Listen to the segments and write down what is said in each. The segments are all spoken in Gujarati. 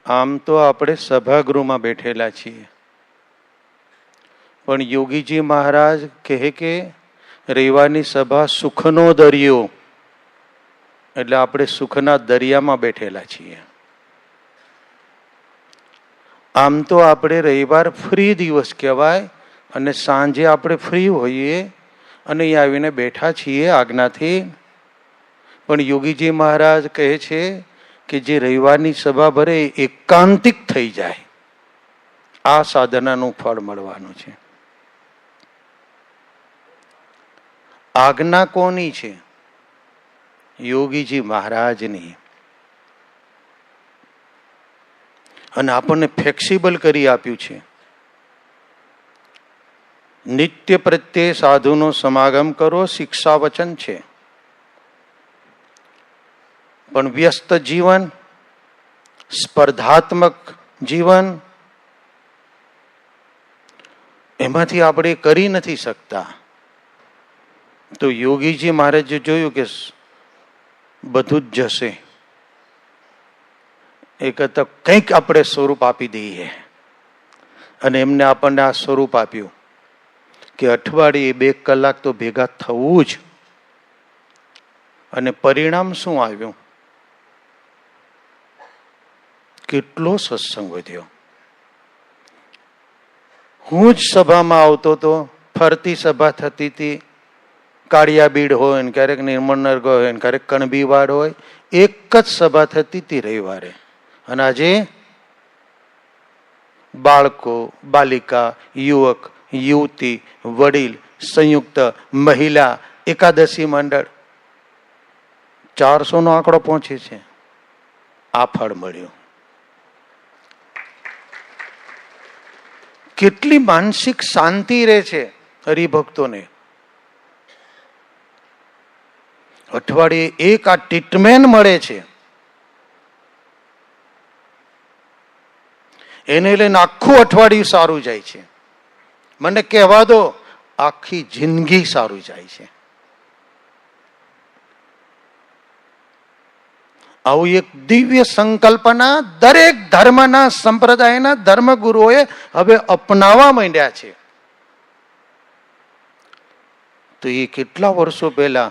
આમ તો આપણે સભાગૃહમાં બેઠેલા છીએ, પણ યોગીજી મહારાજ કહે કે રવિવારની સભા સુખનો દરિયો, એટલે આપણે સુખના દરિયામાં બેઠેલા છીએ. આમ તો આપણે રવિવાર ફ્રી દિવસ કહેવાય અને સાંજે આપણે ફ્રી હોઈએ અને અહીં આવીને બેઠા છીએ આજ્ઞાથી. પણ યોગીજી મહારાજ કહે છે કે જે રવિવારની સભા ભરે એકાંતિક થઈ જાય, આ સાધનાનું ફળ મળવાનું છે. આજ્ઞા કોની છે? યોગીજી મહારાજની. અને આપણને ફ્લેક્સિબલ કરી આપ્યું છે. નિત્ય પ્રત્યે સાધુનો સમાગમ કરો, શિક્ષા વચન છે. પણ વ્યસ્ત જીવન, સ્પર્ધાત્મક જીવન, એમાંથી આપણે કરી નથી શકતા. તો યોગીજી મહારાજે જોયું કે બધું જ જશે, એ કરતા કંઈક આપણે સ્વરૂપ આપી દઈએ. અને એમને આપણને આ સ્વરૂપ આપ્યું કે અઠવાડિયે 2 કલાક તો ભેગા થવું જ. અને પરિણામ શું આવ્યું? કેટલો સત્સંગ વધ્યો. હું જ સભામાં આવતો તો, ફરતી સભા થતી હતી, કાળિયા બીડ હોય ને ક્યારેક નિર્મળનગર હોય ને ક્યારેક કણબીવાડ હોય, એક જ સભા થતી હતી રવિવારે. અને આજે બાળકો, બાલિકા, યુવક, યુવતી, વડીલ, સંયુક્ત, મહિલા, એકાદશી મંડળ, 400 નો આંકડો પહોંચે છે. આ ફળ મળ્યું. કેટલી માનસિક શાંતિ રહે છે હરિભક્તોને. અઠવાડિયે એક આ ટ્રીટમેન્ટ મળે છે, એને લઈને આખું અઠવાડિયું સારું જાય છે. મને કહેવા દો, આખી જિંદગી સારું જાય છે. આવું એક દિવ્ય સંકલ્પના દરેક ધર્મના સંપ્રદાયના ધર્મગુરુઓએ હવે અપનાવવા માંડ્યા છે. તો એ કેટલા વર્ષો પહેલા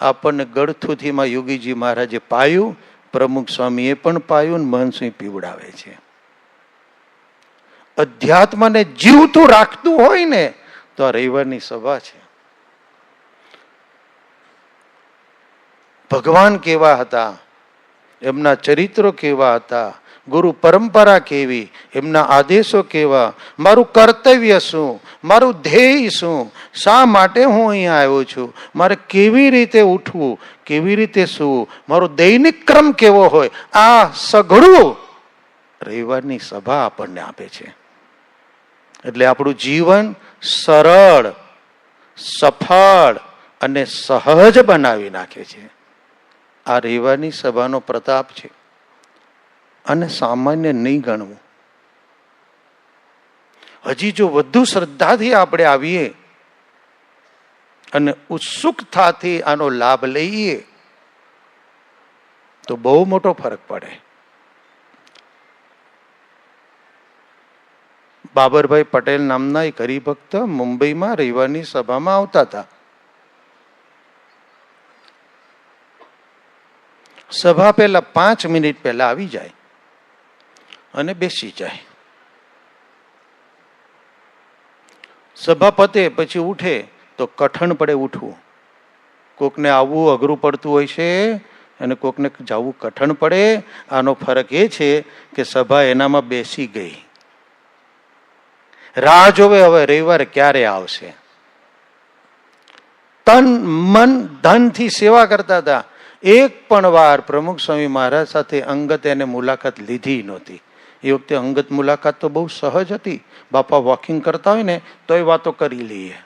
આપણને ગળથુથીમાં યોગીજી મહારાજે પાયું, પ્રમુખ સ્વામીએ પણ પાયું, મહંતસિંહ પીવડાવે છે. અધ્યાત્મને જીવતું રાખતું હોય ને તો આ રવિવારની સભા છે. ભગવાન કેવા હતા, એમના ચરિત્રો કેવા હતા, ગુરુ પરંપરા કેવી, એમના આદેશો કેવા, મારું કર્તવ્ય શું, મારું ધ્યેય શું, શા માટે હું અહીંયા આવ્યો છું, મારે કેવી રીતે ઉઠવું, કેવી રીતે સૂવું, મારો દૈનિક ક્રમ કેવો હોય, આ સઘળું રવિવારની સભા આપણને આપે છે. એટલે આપણું જીવન સરળ, સફળ અને સહજ બનાવી નાખે છે. આ રવિવારની સભાનો પ્રતાપ છે અને સામાન્ય નહીં ગણવું. હજી જો વધુ શ્રદ્ધાથી આપણે આવીએ અને ઉત્સુકતાથી આનો લાભ લઈએ તો બહુ મોટો ફરક પડે. બાબરભાઈ પટેલ નામના એક હરિભક્ત મુંબઈમાં રવિવારની સભામાં આવતા હતા. સભા પહેલા 5 મિનિટ પહેલા આવી જાય અને બેસી જાય. સભા પતે પછી ઉઠે તો કઠણ પડે ઉઠવું. કોકને આવવું અઘરું પડતું હોય છે અને કોકને જવું કઠણ પડે. આનો ફરક એ છે કે સભા એનામાં બેસી ગઈ, રાહ જોવે હવે રવિવારે ક્યારે આવશે. તન મન ધનથી સેવા કરતા હતા. એક પણ વાર પ્રમુખ સ્વામી મહારાજ સાથે અંગત એને મુલાકાત લીધી નહોતી. એ વખતે અંગત મુલાકાત તો બહુ સહજ હતી. બાપા વોકિંગ કરતા હોય ને તોય વાતો કરી લઈએ,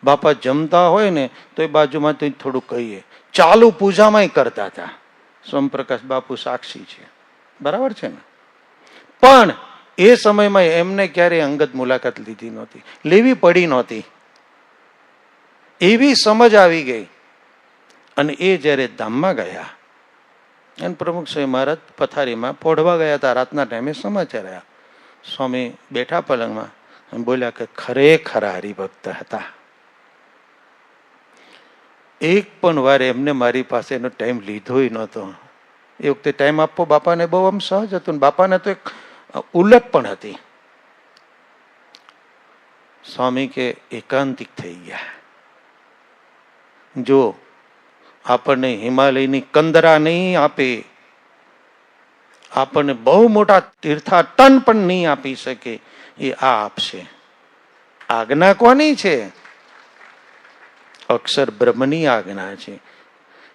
બાપા જમતા હોય ને તો એ બાજુમાં તો થોડું કહીએ, ચાલુ પૂજામાં કરતા હતા. સોમપ્રકાશ બાપુ સાક્ષી છે, બરાબર છે ને. પણ એ સમયમાં એમને ક્યારેય અંગત મુલાકાત લીધી નહોતી, લેવી પડી નહોતી. એવી સમજ આવી ગઈ. અને એ જ્યારે ધામમાં ગયા અને પ્રમુખ સ્વામી મહારાજ પથારીમાં પોઢવા ગયા હતા. રાતના ટાઈમે સમાચાર આવ્યા. સ્વામી બેઠા પલંગમાં બોલ્યા કે ખરેખર હરિભક્ત હતા. એક પણ વાર એમને મારી પાસે એનો ટાઈમ લીધો નહોતો. એ વખતે ટાઈમ આપવો બાપાને બહુ આમ સહજ હતું. બાપાને તો એક ઉલટ પણ હતી. સ્વામી કે એકાંતિક થઈ ગયા. જો આપણને હિમાલયની કંદરા નહીં આપે, આપણને બહુ મોટા તીર્થાટન પણ નહીં આપી શકે, એ આ આપશે. આજ્ઞા કોની છે? અક્ષર બ્રહ્મની આજ્ઞા છે.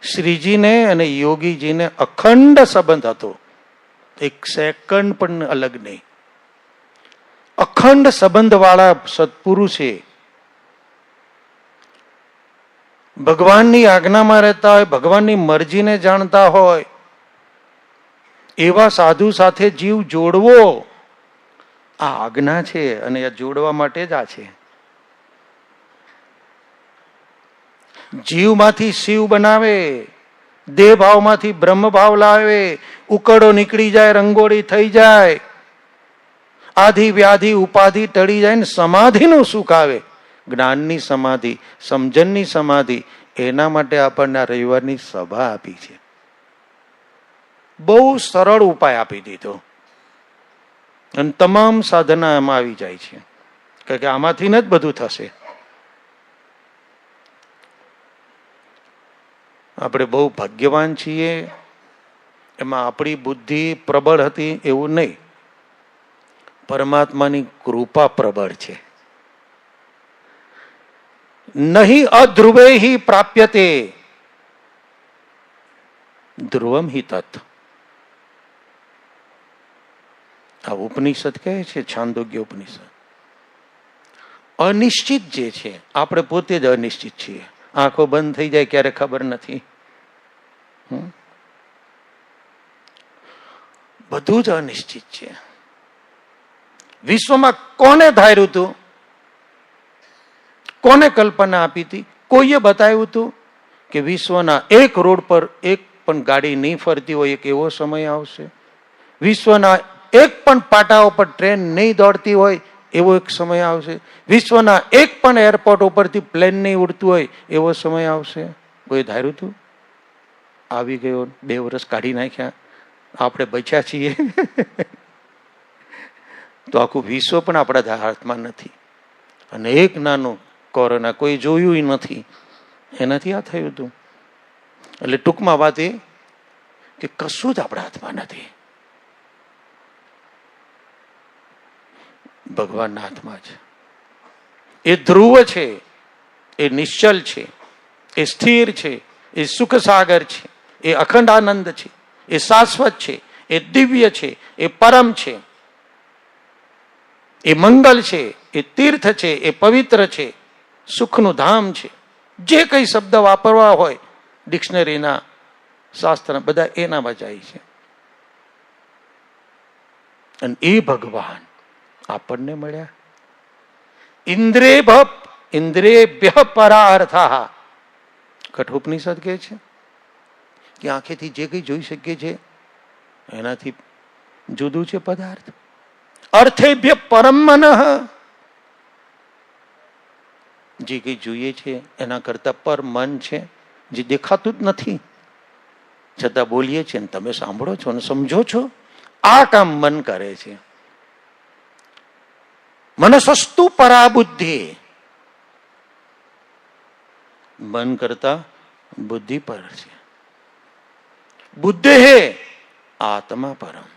શ્રીજીને અને યોગીજીને અખંડ સંબંધ હતો, એક સેકન્ડ પણ અલગ નહીં. અખંડ સંબંધ વાળા સત્પુરુષે ભગવાનની આજ્ઞામાં રહેતા હોય, ભગવાનની મરજીને જાણતા હોય, એવા સાધુ સાથે જીવ જોડવો આ આજ્ઞા છે. અને આ જોડવા માટે જ આ છે. જીવમાંથી શિવ બનાવે, દેહ ભાવમાંથી બ્રહ્મ ભાવ લાવે, ઉકળો નીકળી જાય, રંગોળી થઈ જાય, આધિ વ્યાધિ ઉપાધિ ટળી જાય ને સમાધિનું સુખ આવે. જ્ઞાનની સમાધિ, સમજણની સમાધિ. એના માટે આપણને આ રવિવારની સભા આપી છે. બહુ સરળ ઉપાય આપી દીધો અને તમામ સાધના એમાં આવી જાય છે. કારણ કે આમાંથી જ બધું થશે. આપણે બહુ ભાગ્યવાન છીએ, એમાં આપણી બુદ્ધિ પ્રબળ હતી એવું નહીં. પરમાત્માની કૃપા પ્રબળ છે. નહીં અધ્રુવે હિ પ્રાપ્યતે ધ્રુવમ હિ તત. આ ઉપનિષદ કહે છે, છાંદોગ્ય ઉપનિષદ. અનિશ્ચિત જે છે, આપણે પોતે જ અનિશ્ચિત છીએ. આંખો બંધ થઈ જાય ક્યારે ખબર નથી. બધું જ અનિશ્ચિત છે. વિશ્વમાં કોને ધાર્યું હતું? કોને કલ્પના આપી હતી? કોઈએ બતાવ્યું હતું કે વિશ્વના એક રોડ પર એક પણ ગાડી નહીં ફરતી હોય? એક એવો સમય આવશે. વિશ્વના એક પણ પાટા ઉપર ટ્રેન નહીં દોડતી હોય એવો એક સમય આવશે. વિશ્વના એક પણ એરપોર્ટ ઉપરથી પ્લેન નહીં ઉડતું હોય એવો સમય આવશે. કોઈ ધાર્યું હતું? આવી ગયો, 2 વર્ષ કાઢી નાખ્યા, આપણે બચ્યા છીએ. તો આખું વિશ્વ પણ આપણા હાથમાં નથી. અને એક નાનું કોરોના કોઈ જોયું નથી, એનાથી આ થયું હતું. એટલે ટૂંકમાં વાત એ કે કશું જ આપણા હાથમાં નથી. ભગવાનના હાથમાં છે. એ ધ્રુવ છે, એ નિશ્ચલ છે, એ સ્થિર છે, એ સુખ સાગર છે, એ અખંડ આનંદ છે, એ શાશ્વત છે, એ દિવ્ય છે, એ પરમ છે, એ મંગલ છે, એ તીર્થ છે, એ પવિત્ર છે, સુખનું ધામ છે. જે કઈ શબ્દ વાપરવા હોય ડિક્શનરીના, શાસ્ત્ર, બધા એનામાં જાય છે. અને એ ભગવાન આપણને મળ્યા. ઇન્દ્રેભ્ય પરાર્થા. કઠોપનિષદ કહે છે કે આંખેથી જે કઈ જોઈ શકીએ છે એનાથી જુદું છે પદાર્થ. અર્થેભ્ય પરમ મનઃ. જે કઈ જોઈએ છે એના કરતા પર મન છે, જે દેખાતું જ નથી છતાં બોલીએ છીએ ને તમે સાંભળો છો ને સમજો છો. આ કામ મન કરે છે. મનસસ્તુ પરાબુદ્ધિ. મન કરતા બુદ્ધિ પર છે. બુદ્ધિ હે આત્મા પરમ.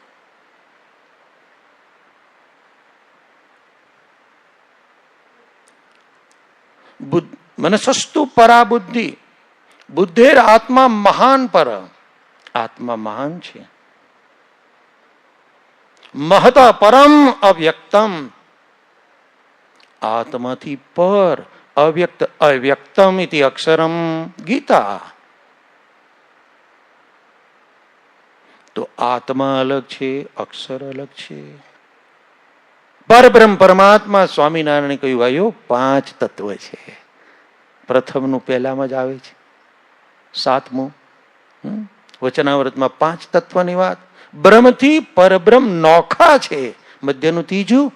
મનસસ્તુ પરાબુદ્ધિ. બુદ્ધેર આત્મા મહાન પર. આત્મા મહાન છે. મહત પરમ અવ્યક્તમ. આત્માથી પર અવ્યક્ત. અવ્યક્તમ ઇતિ અક્ષરમ ગીતા. તો આત્મા અલગ છે, અક્ષર અલગ છે. પરબ્રહ્મ પરમાત્મા સ્વામિનારાયણ કહ્યું ભાઈઓ 5 તત્વ છે. પ્રથમનું પહેલામાં જ આવે છે, 7મું વચનાવૃતમાં 5 તત્વની વાત. બ્રહ્મથી પરબ્રહ્મ નોખા છે. મધ્યનું ત્રીજું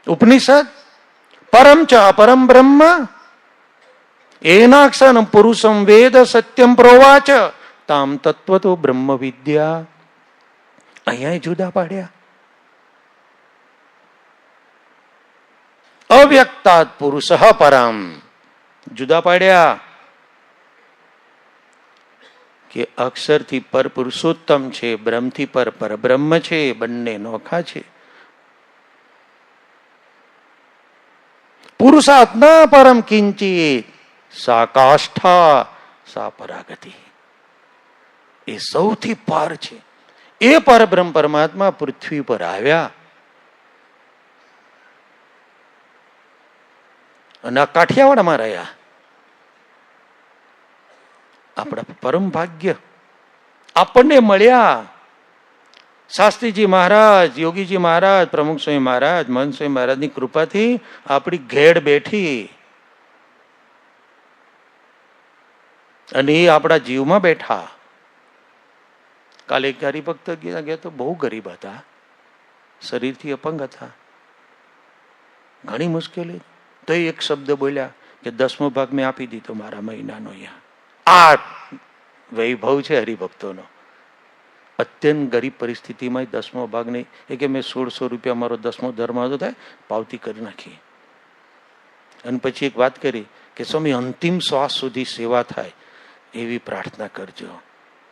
ઉપનિષદ પરમ ચ અપરમ બ્રહ્મ એનાક્ષરમ પુરુષમ વેદ સત્યમ પ્રોવાચ તામ તત્વતો બ્રહ્મ વિદ્યા. અહીંયા જુદા પાડ્યા. અવ્યક્તાદ પુરુષ પરમ જુદા પાડ્યા કે અક્ષરથી પર પુરુષોત્તમ છે, બ્રહ્મથી પર પરબ્રહ્મ છે, બંને નોખા છે. પુરુષાત ન પરમ કિંચિત સા કાષ્ઠા સા પરાગતિ. એ સૌથી પાર છે. એ પરબ્રહ્મ પરમાત્મા પૃથ્વી પર આવ્યા અને આ કાઠિયાવાડમાં રહ્યા. આપણા પરમ ભાગ્ય આપણને મળ્યા. શાસ્ત્રીજી મહારાજ, યોગીજી મહારાજ, પ્રમુખ સ્વામી મહારાજ, મહંત સ્વામી મહારાજની કૃપાથી આપણી ઘેડ બેઠી અને એ આપણા જીવમાં બેઠા. કાલે એક હરિભક્ત ગયા તો બહુ ગરીબ હતા, શરીરથી અપંગ હતા, ઘણી મુશ્કેલી. તો એક શબ્દ બોલ્યા કે 10મો ભાગ મેં આપી દીધો મારા મહિનાનો. આ વૈભવ છે હરિભક્તોનો. અત્યંત ગરીબ પરિસ્થિતિમાં 10મો ભાગ નહીં. એ કે મેં 1600 રૂપિયા મારો 10મો ધર્મ હતો થાય પાવતી કરી નાખી. અને પછી એક વાત કરી કે સ્વામી અંતિમ શ્વાસ સુધી સેવા થાય એવી પ્રાર્થના કરજો.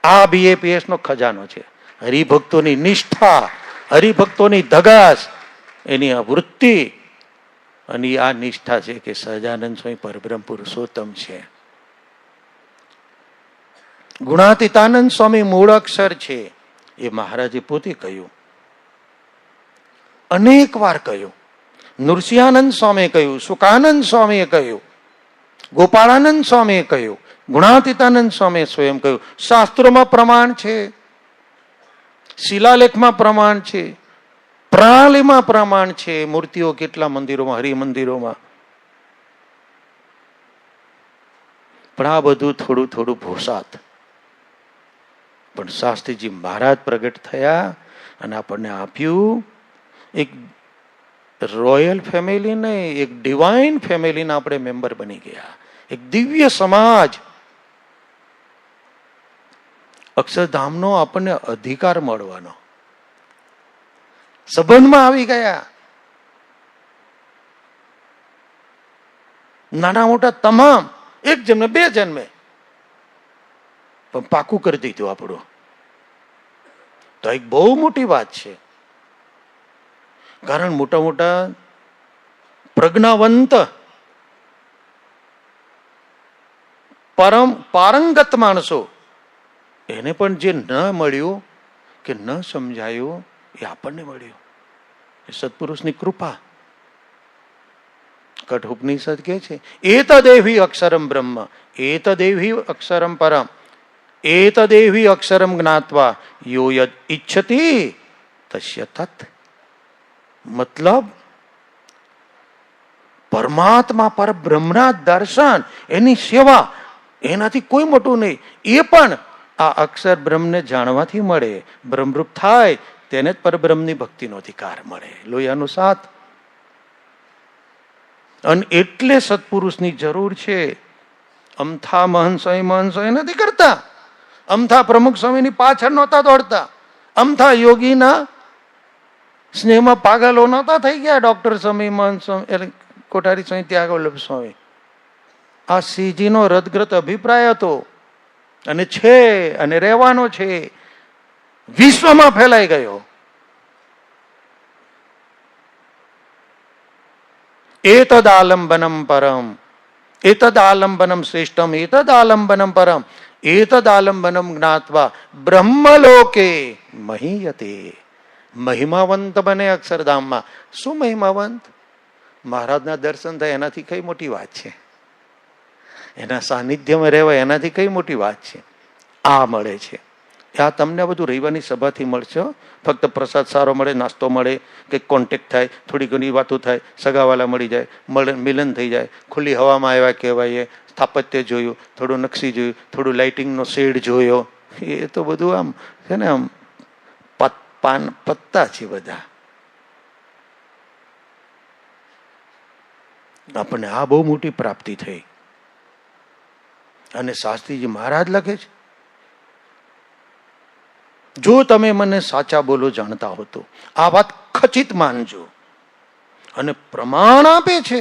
આ BAPS નો ખજાનો છે. હરિભક્તોની નિષ્ઠા, હરિભક્તોની ધગાસ, એની આ વૃત્તિ અને આ નિષ્ઠા છે કે સહજાનંદ સ્વામી પરબ્રહ્મ પુરુષોત્તમ છે. ગુણાતીતાનંદ સ્વામી મૂળ અક્ષર છે. એ મહારાજે પોતે કહ્યું, અનેક વાર કહ્યું. નૃસિંહાનંદ સ્વામીએ કહ્યું, સુકાનંદ સ્વામીએ કહ્યું, ગોપાળાનંદ સ્વામીએ કહ્યું, ગુણાતીતાનંદ સ્વામીએ સ્વયં કહ્યું. શાસ્ત્રોમાં પ્રમાણ છે, શિલાલેખમાં પ્રમાણ છે, પ્રણાલીમાં પ્રમાણ છે. મૂર્તિઓ કેટલા મંદિરોમાં, હરિમંદિરોમાં. પણ આ બધું થોડું થોડું ભોસાત. પણ શાસ્ત્રીજી મહારાજ પ્રગટ થયા અને આપણને આપ્યું. એક રોયલ ફેમિલી નહીં, એક ડિવાઇન ફેમિલીના આપણે મેમ્બર બની ગયા. એક દિવ્ય સમાજ. અક્ષરધામનો આપણને અધિકાર મળવાનો સંબંધમાં આવી ગયા. નાના મોટા તમામ, એક જન્મે 2 જન્મે, પણ પાકું કરી દીધું આપણું. તો એક બહુ મોટી વાત છે. કારણ મોટા મોટા પ્રજ્ઞાવંત પારંગત માણસો, એને પણ જે ન મળ્યું કે ન સમજાયું એ આપણને મળ્યું. એ સત્પુરુષની કૃપા. કઠોપનિષદ કે છે એતદેવી અક્ષરમ બ્રહ્મ એતદેવી અક્ષરમ પરમ એતદેવી અક્ષરમ જ્ઞાત્વા યો યદ ઇચ્છતિ તસ્ય તત. મતલબ પરમાત્મા પર બ્રહ્મના દર્શન, એની સેવા, એનાથી કોઈ મોટું નહીં. એ પણ આ અક્ષર બ્રહ્મને જાણવાથી મળે. બ્રહ્મરૂપ થાય તેને જ પરબ્રહ્મની ભક્તિનો અધિકાર મળે. લોહિયાનું સાથ. અને એટલે સત્પુરુષની જરૂર છે. અમથા મહંત સ્વામી નથી કરતા, અમથા પ્રમુખ સ્વામીની પાછળ નહોતા દોડતા, અમથા યોગીના સ્નેહમાં પાગલો નહોતા થઈ ગયા. ડોક્ટર સ્વામી, મહંત સ્વામી, કોઠારી સ્વામી, ત્યાગવલ્લભ સ્વામી. આ શ્રીજીનો રદગ્રત અભિપ્રાય હતો અને છે અને રહેવાનો છે. વિશ્વમાં ફેલાઈ ગયો. એતદ આલંબનમ પરમ એતદ આલંબનમ શ્રેષ્ઠમ એતદ આલંબનમ પરમ એતદ આલંબનમ જ્ઞાત્વા બ્રહ્મલોકે મહીયતે. મહિમાવંત બને અક્ષરધામમાં. શું મહિમાવંત? મહારાજના દર્શન થાય એનાથી કઈ મોટી વાત છે? એના સાનિધ્યમાં રહેવાય એનાથી કઈ મોટી વાત છે? આ મળે છે. આ તમને બધું રવિવારની સભાથી મળશે. ફક્ત પ્રસાદ સારો મળે, નાસ્તો મળે, કંઈક કોન્ટેક્ટ થાય, થોડી ઘણી વાતો થાય, સગાવાલા મળી જાય, મિલન થઈ જાય, ખુલ્લી હવામાં આવ્યા કહેવાય, સ્થાપત્ય જોયું, થોડું નકશી જોયું, થોડું લાઇટિંગનો શેડ જોયો. એ તો બધું આમ છે ને, આમ પત્તા છે બધા. આપણને આ બહુ મોટી પ્રાપ્તિ થઈ. અને શાસ્ત્રીજી મહારાજ લખે છે, જો તમે મને સાચા બોલો જાણતા હો તો આ વાત ખચિત માનજો. અને પ્રમાણ આપે છે,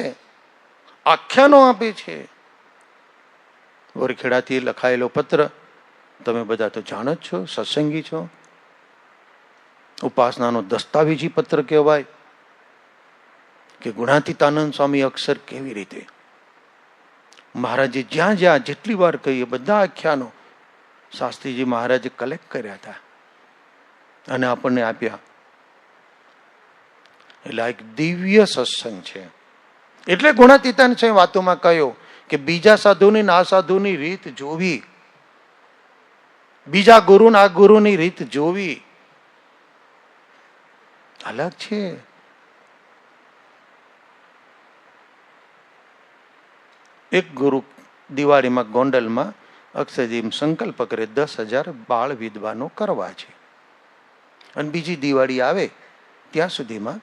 આખ્યાનો આપે છે. વરખેડાથી લખાયેલો પત્ર તમે બધા તો જાણો જ છો, સત્સંગી છો. ઉપાસનાનો દસ્તાવેજી પત્ર કહેવાય કે ગુણાતીતાનંદ સ્વામી અક્ષર કેવી રીતે મહારાજે જ્યાં જ્યાં જેટલી વાર કહીએ બધા આખ્યાનો શાસ્ત્રીજી મહારાજે કલેક્ટ કર્યા હતા અને આપણને આપ્યા. એટલે આ એક દિવ્ય સત્સંગ છે. એટલે ગુણાતીતાન છે વાતોમાં કહ્યો કે બીજા સાધુની આ સાધુની રીત જોવી, બીજા ગુરુ આ ગુરુની રીત જોવી અલગ છે. એક ગુરુ દિવાળીમાં ગોંડલમાં અક્ષરજી સંકલ્પ કરે 10,000 બાળ વિદ્વાનો કરવા છે, અને બીજી દિવાળી આવે ત્યાં સુધીમાં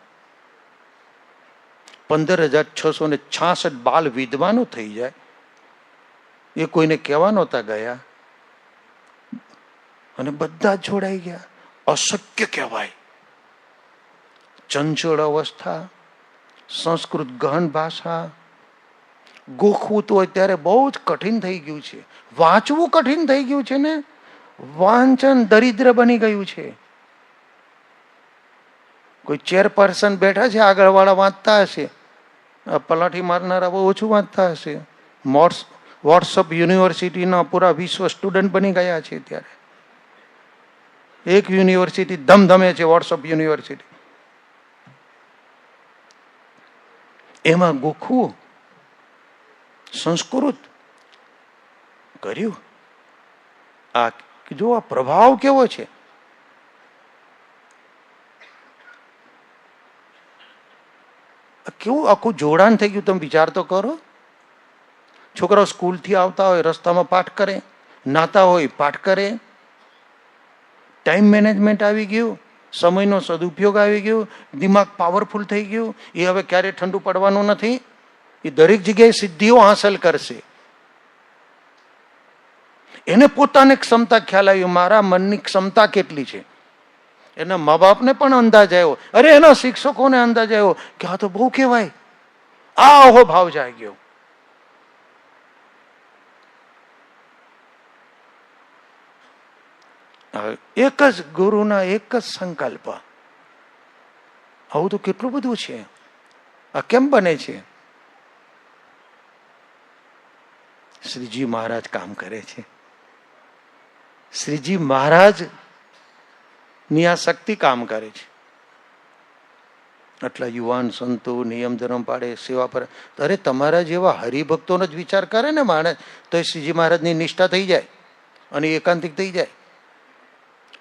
15,666 બાળ વિદ્વાનો થઈ જાય. એ કોઈને કહેવા નહોતા ગયા અને બધા જોડાઈ ગયા. અશક્ય કહેવાય. ચંચળ અવસ્થા, સંસ્કૃત ગહન ભાષા, ગોખવું તો અત્યારે બહુ જ કઠિન થઈ ગયું છે. વાંચવું કઠિન થઈ ગયું છે ને, વાંચન દરિદ્ર બની ગયું છે. કોઈ ચેરપર્સન બેઠા છે, આગળ વાળા વાંચતા હશે, પલાઠી મારનારા બહુ ઓછું વાંચતા હશે. વોટ્સઅપ યુનિવર્સિટીના પૂરા વિશ્વ સ્ટુડન્ટ બની ગયા છે. ત્યારે એક યુનિવર્સિટી ધમધમે છે, વોટ્સઅપ યુનિવર્સિટી. એમાં ગોખવું સંસ્કૃત કર્યું. આ જો આ પ્રભાવ કેવો છે. કેવું આખું જોડાણ થઈ ગયું. તમે વિચાર તો કરો. છોકરાઓ સ્કૂલથી આવતા હોય, રસ્તામાં પાઠ કરે, નાતા હોય પાઠ કરે. ટાઈમ મેનેજમેન્ટ આવી ગયું, સમયનો સદુપયોગ આવી ગયો, દિમાગ પાવરફુલ થઈ ગયું. એ હવે ક્યારે ઠંડુ પડવાનું નથી. એ દરેક જગ્યાએ સિદ્ધિઓ હાંસલ કરશે. એને પોતાની ક્ષમતા ખ્યાલ આવ્યો, મારા મનની ક્ષમતા કેટલી છે. એના મા બાપને પણ અંદાજ આવ્યો, અરે એના શિક્ષકોને અંદાજ આવ્યો કે આ તો બહુ કહેવાય. આ ઓહો ભાવ જાય ગયો. એક જ ગુરુના એક જ સંકલ્પ. આવું તો કેટલું બધું છે. આ કેમ બને છે? શ્રીજી મહારાજ કામ કરે છે. શ્રીજી મહારાજ ની આ શક્તિ કામ કરે છે. આટલા યુવાન સંતો નિયમ ધર્મ પાડે, સેવા પર. અરે તમારા જેવા હરિભક્તોનો જ વિચાર કરે ને માણસ, તો એ શ્રીજી મહારાજની નિષ્ઠા થઈ જાય અને એકાંતિક થઈ જાય.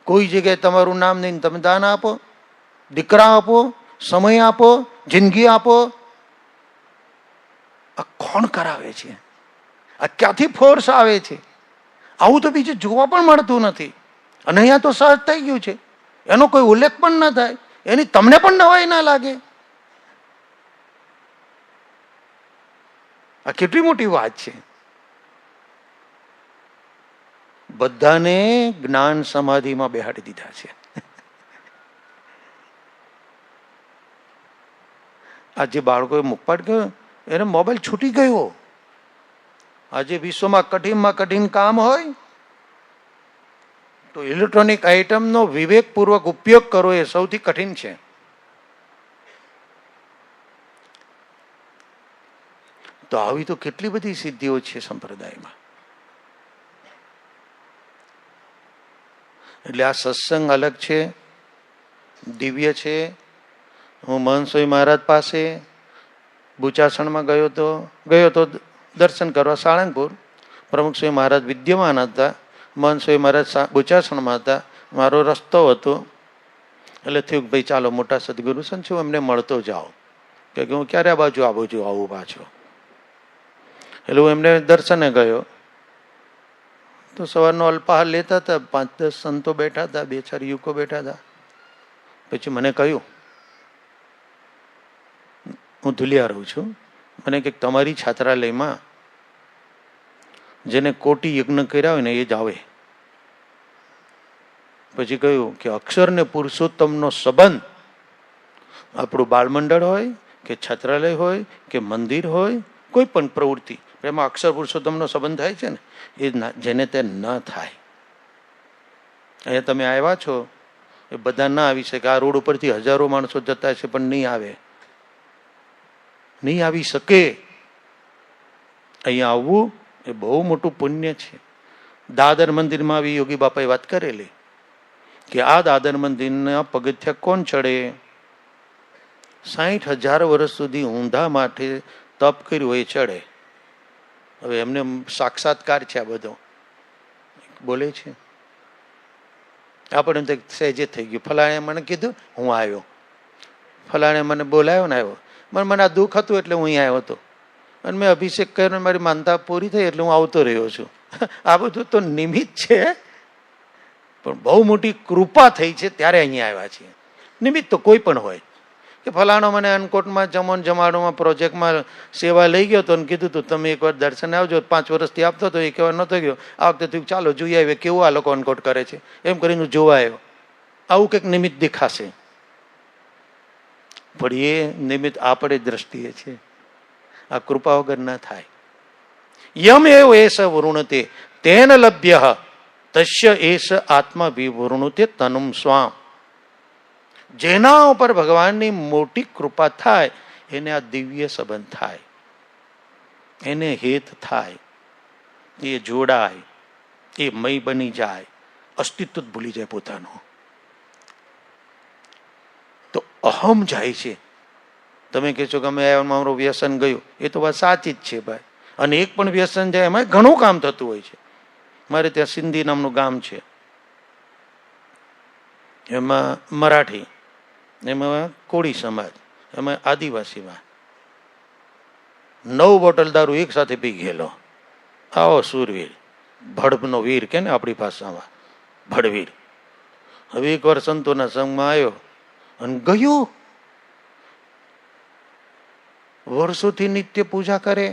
કોઈ જગ્યાએ તમારું નામ નહીં, તમે દાન આપો, દીકરા આપો, સમય આપો, જિંદગી આપો. આ કોણ કરાવે છે? આ ક્યાંથી ફોર્સ આવે છે? આવું તો બીજું જોવા પણ મળતું નથી. અને અહીંયા તો સહજ થઈ ગયું છે. એનો કોઈ ઉલ્લેખ પણ ના થાય, એની તમને પણ નવાઈ ના લાગે. આ કેટલી મોટી વાત છે. બધાને જ્ઞાન સમાધિમાં બેહાડી દીધા છે. આજે બાળકોએ મુખપાટ ગયો, એને મોબાઈલ છૂટી ગયો. આજે વિશ્વમાં કઠિન કામ હોય તો ઇલેક્ટ્રોનિક આઇટમનો વિવેકપૂર્વક ઉપયોગ કરવો એ સૌથી કઠિન છે. તો આવી તો કેટલી બધી સિદ્ધિઓ છે સંપ્રદાયમાં. એટલે આ સત્સંગ અલગ છે, દિવ્ય છે. હું મહંત સ્વામી મહારાજ પાસે બુચાસણમાં ગયો તો દર્શન કરવા સાળંગપુર. પ્રમુખ સ્વામી મહારાજ વિદ્યમાન હતા, મહંત સ્વામી મહારાજ બુચાસણમાં હતા. મારો રસ્તો હતો એટલે થયું કે ભાઈ ચાલો મોટા સદગુરુ સંત છું, એમને મળતો જાઓ. કે હું ક્યારે આ બાજુ આવું છું, આવું પાછો. એટલે હું એમને દર્શને ગયો તો સવારનો અલ્પાહાર લેતા હતા, 5-10 સંતો બેઠા હતા, 2-4 યુવકો બેઠા હતા. પછી મને કહ્યું, હું ધુલિયા રહું છું, મને કે તમારી છાત્રાલયમાં જેને કોટી યજ્ઞ કર્યા હોય ને એ જ આવે. પછી કહ્યું કે અક્ષર ને પુરુષોત્તમનો સંબંધ આપણું બાળમંડળ હોય કે છાત્રાલય હોય કે મંદિર હોય, કોઈ પણ પ્રવૃત્તિ એમાં અક્ષર પુરુષોત્તમનો સંબંધ થાય છે ને, એ જેને તે ન થાય. અહીંયા તમે આવ્યા છો એ બધા ના આવી શકે. આ રોડ ઉપરથી હજારો માણસો જતા છે પણ નહીં આવે, નહીં આવી શકે. અહીંયા આવવું એ બહુ મોટું પુણ્ય છે. દાદર મંદિરમાં આવી યોગી બાપાએ વાત કરેલી કે આ દાદર મંદિરના પગથિયા કોણ ચડે? 60,000 વર્ષ સુધી ઊંધા માથે તપ કર્યું એ ચડે. હવે એમને સાક્ષાત્કાર છે, આ બધો બોલે છે. આપણે સહેજે થઈ ગયું. ફલાણે મને કીધું, હું આવ્યો. ફલાણે મને બોલાયો ને આવ્યો. મને આ દુઃખ હતું એટલે હું અહીં આવ્યો હતો, અને મેં અભિષેક કર્યો, મારી માનતા પૂરી થઈ એટલે હું આવતો રહ્યો છું. આ બધું તો નિમિત્ત છે, પણ બહુ મોટી કૃપા થઈ છે ત્યારે અહીંયા આવ્યા છીએ. નિમિત્ત તો કોઈ પણ હોય કે ફલાણો મને અનકોટમાં જમણ જમાડોમાં પ્રોજેક્ટમાં સેવા લઈ ગયો હતો અને કીધું હતું તમે એકવાર દર્શન આવજો. 5 વર્ષથી આપતો હતો, એક વાર નહોતો ગયો. આ વખતે તું ચાલો જોઈ આવે કેવું આ લોકો અનકોટ કરે છે, એમ કરીને જોવા આવ્યો. આવું કંઈક નિમિત્ત દેખાશે, પણ એ નિમિત્ત આપણે દ્રષ્ટિએ છે. આ કૃપા વગર ના થાય. યમ એવ એસ વૃણતે તેન લભ્ય તસ્ય એસ આત્મા વિવૃણુતે તનુમ સ્વામ. જેના ઉપર ભગવાનની મોટી કૃપા થાય એને આ દિવ્ય સંબંધ થાય, એને હેત થાય, એ જોડાય, એ મય બની જાય, અસ્તિત્વ ભૂલી જાય પોતાનું. તો અહમ જાય છે. તમે કહેશો કે અમે મારું વ્યસન ગયું, એ તો વાત સાચી જ છે ભાઈ. અને એક પણ વ્યસન જાય એમાં ઘણું કામ થતું હોય છે. મારે ત્યાં સિંધી નામનું ગામ છે, એમાં મરાઠી, એમાં કોળી સમાજ, એમાં આદિવાસીમાં 9 બોટલ દારૂ એક સાથે પી ગયેલો. આવો સુરવીર, ભડનો વીર કે ને આપણી ભાષામાં ભડવીર. હવે એકવાર સંતોના સંઘમાં આવ્યો અને ગયો. વર્ષોથી નિત્ય પૂજા કરે,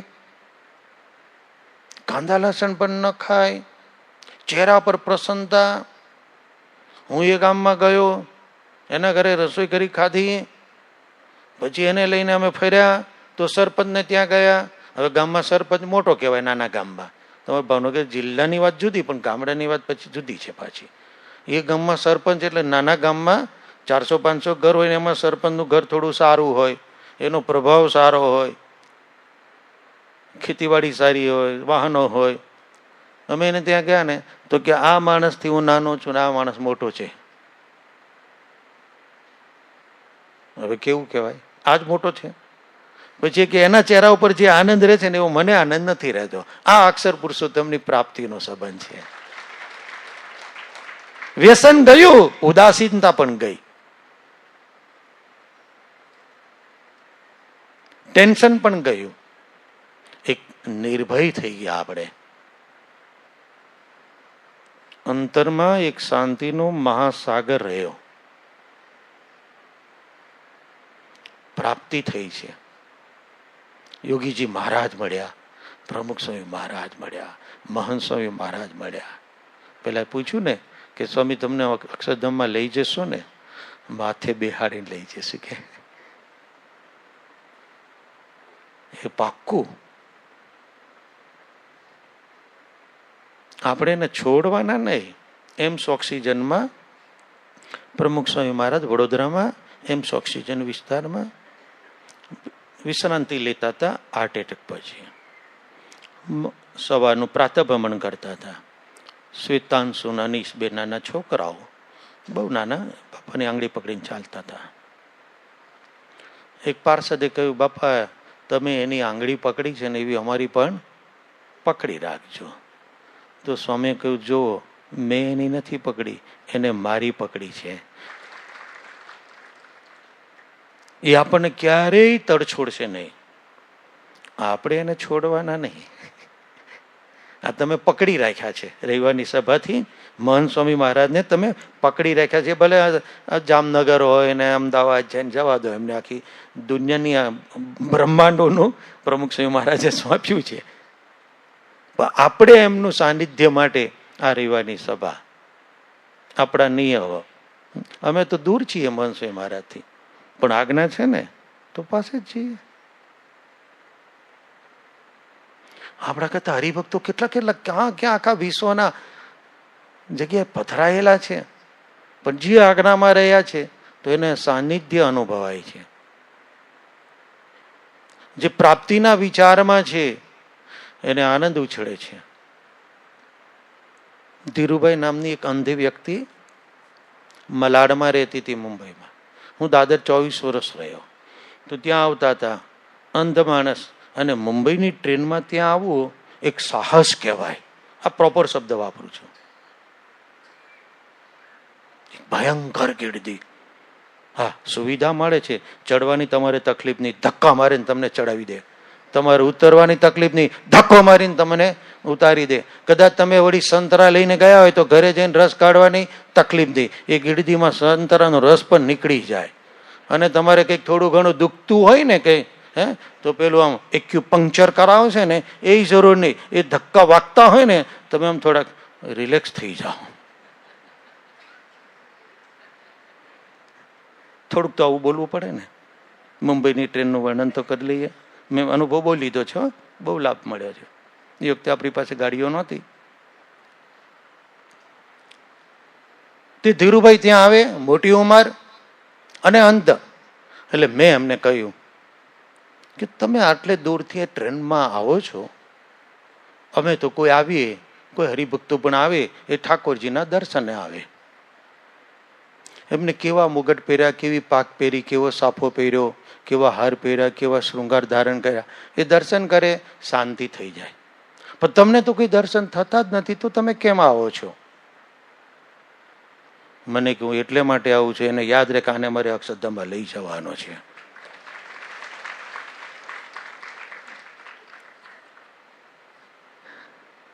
કાંદા લસણ પણ ન ખાય, ચહેરા પર પ્રસન્નતા. હું એ ગામમાં ગયો, એના ઘરે રસોઈ કરી ખાધી, પછી એને લઈને અમે ફર્યા તો સરપંચને ત્યાં ગયા. હવે ગામમાં સરપંચ મોટો કહેવાય નાના ગામમાં. તમારે ભાવનગર જિલ્લાની વાત જુદી, પણ ગામડાની વાત પછી જુદી છે પાછી. એ ગામમાં સરપંચ એટલે નાના ગામમાં 400-500 ઘર હોય ને એમાં સરપંચનું ઘર થોડું સારું હોય, એનો પ્રભાવ સારો હોય, ખેતીવાડી સારી હોય, વાહનો હોય. અમે એને ત્યાં ગયા ને તો કે આ માણસથી હું નાનો છું ને આ માણસ મોટો છે. હવે કેવું કહેવાય, આ જ મોટો છે. પછી કે એના ચહેરા ઉપર જે આનંદ રહે છે ને એવો મને આનંદ નથી રહેતો. આ અક્ષર પુરુષોત્તમની પ્રાપ્તિનો સંબંધ છે. વ્યસન ગયું, ઉદાસીનતા પણ ગઈ, ટેન્શન પણ ગયું, એક નિર્ભય થઈ ગયા આપણે. અંતરમાં એક શાંતિનો મહાસાગર રહ્યો, પ્રાપ્તિ થઈ છે. યોગીજી મહારાજ મળ્યા, પ્રમુખ સ્વામી મહારાજ મળ્યા, મહંત સ્વામી મહારાજ મળ્યા. પેલા પૂછ્યું ને કે સ્વામી તમને અક્ષરધામમાં લઈ જશો ને? માથે બેહાડીને લઈ જશું કે એ પાક્કું. આપણે એને છોડવાના નહીં. એમ્સ ઓક્સિજનમાં પ્રમુખ સ્વામી મહારાજ વડોદરામાં એમ્સ ઓક્સિજન વિસ્તારમાં વિશ્રાંતિ લેતા હતા. હાર્ટ એટેક પછી સવારનું પ્રાતઃભ્રમણ કરતા હતા. શ્વેતાંશુ અનીશ બે નાના છોકરાઓ, બહુ નાના, બાપાની આંગળી પકડીને ચાલતા હતા. એક પાર્ષદે કહ્યું, બાપા તમે એની આંગળી પકડી છે ને એવી અમારી પણ પકડી રાખજો. તો સ્વામીએ કહ્યું, જો મેં એની નથી પકડી, એને મારી પકડી છે. એ આપણને ક્યારેય તડછોડશે નહીં, આપણે એને છોડવાના નહીં. આ તમે પકડી રાખ્યા છે રવિવારની સભાથી મહંત સ્વામી મહારાજને તમે પકડી રાખ્યા છે. ભલે જામનગર હોય ને અમદાવાદ જઈને જવા દો, એમને આખી દુનિયાની બ્રહ્માંડોનું પ્રમુખ સ્વામી મહારાજે સોંપ્યું છે. પણ આપણે એમનું સાનિધ્ય માટે આ રવિવારની સભા આપણા નિયમ. અમે તો દૂર છીએ મહંત સ્વામી મહારાજથી, પણ આજ્ઞા છે ને તો પાસે જ છીએ. આપણા કરતા હરિભક્તો કેટલા કેટલા ક્યાં ક્યાં આખા વિશ્વના જગ્યાએ પથરાયેલા છે, પણ જે આજ્ઞામાં રહ્યા છે તો એને સાનિધ્ય અનુભવાય છે. જે પ્રાપ્તિના વિચારમાં છે એને આનંદ ઉછળે છે. ધીરુભાઈ નામની એક અંધી વ્યક્તિ મલાડમાં રહેતી હતી મુંબઈમાં. હું દાદર 24 વર્ષ રહ્યો. તો ત્યાં આવતા હતા અંધ માણસ, અને મુંબઈની ટ્રેનમાં ત્યાં આવવું એક સાહસ કહેવાય. આ પ્રોપર શબ્દ વાપરું છું. ભયંકર ગીર્દી. હા, સુવિધા મળે છે, ચડવાની તમારે તકલીફ નહીં, ધક્કા મારીને તમને ચડાવી દે. તમારે ઉતરવાની તકલીફ નહીં, ધક્કો મારીને તમને ઉતારી દે. કદાચ તમે વળી સંતરા લઈને ગયા હોય તો ઘરે જઈને રસ કાઢવાની તકલીફ નહીં, એ ગીર્દીમાં સંતરાનો રસ પણ નીકળી જાય. અને તમારે કંઈક થોડું ઘણું દુખતું હોય ને કંઈ તો પેલું આમ એક્યુપંક્ચર કરાવે છે ને એ જરૂર નહીં. એ ધક્કા વાગતા હોય ને તમે આમ થોડાક રિલેક્સ થઈ જાઓ. થોડુંક તો આવું બોલવું પડે ને. મુંબઈની ટ્રેનનું વર્ણન તો કરી લઈએ. મેં અનુભવ બહુ લીધો છે, બહુ લાભ મળ્યો છે. એ વખતે આપણી પાસે ગાડીઓ નહોતી. તે ધીરુભાઈ ત્યાં આવે, મોટી ઉંમર અને અંધ. એટલે મેં એમને કહ્યું કે તમે આટલે દૂરથી ટ્રેનમાં આવો છો, અમે તો કોઈ આવીએ, કોઈ હરિભક્તો પણ આવે એ ઠાકોરજીના દર્શને આવે. એમને કેવા મુગટ પહેર્યા, કેવી પાક પહેરી, કેવો સાફો પહેર્યો, કેવા હાર પહેર્યા, કેવા શૃંગાર ધારણ કર્યા, એ દર્શન કરે શાંતિ થઈ જાય. પણ તમને તો કોઈ દર્શન થતા જ નથી, તો તમે કેમ આવો છો? મને કહ્યું એટલે માટે આવું છે, એને યાદ રહે કે આને મારે અક્ષરધામમાં લઈ જવાનો છે.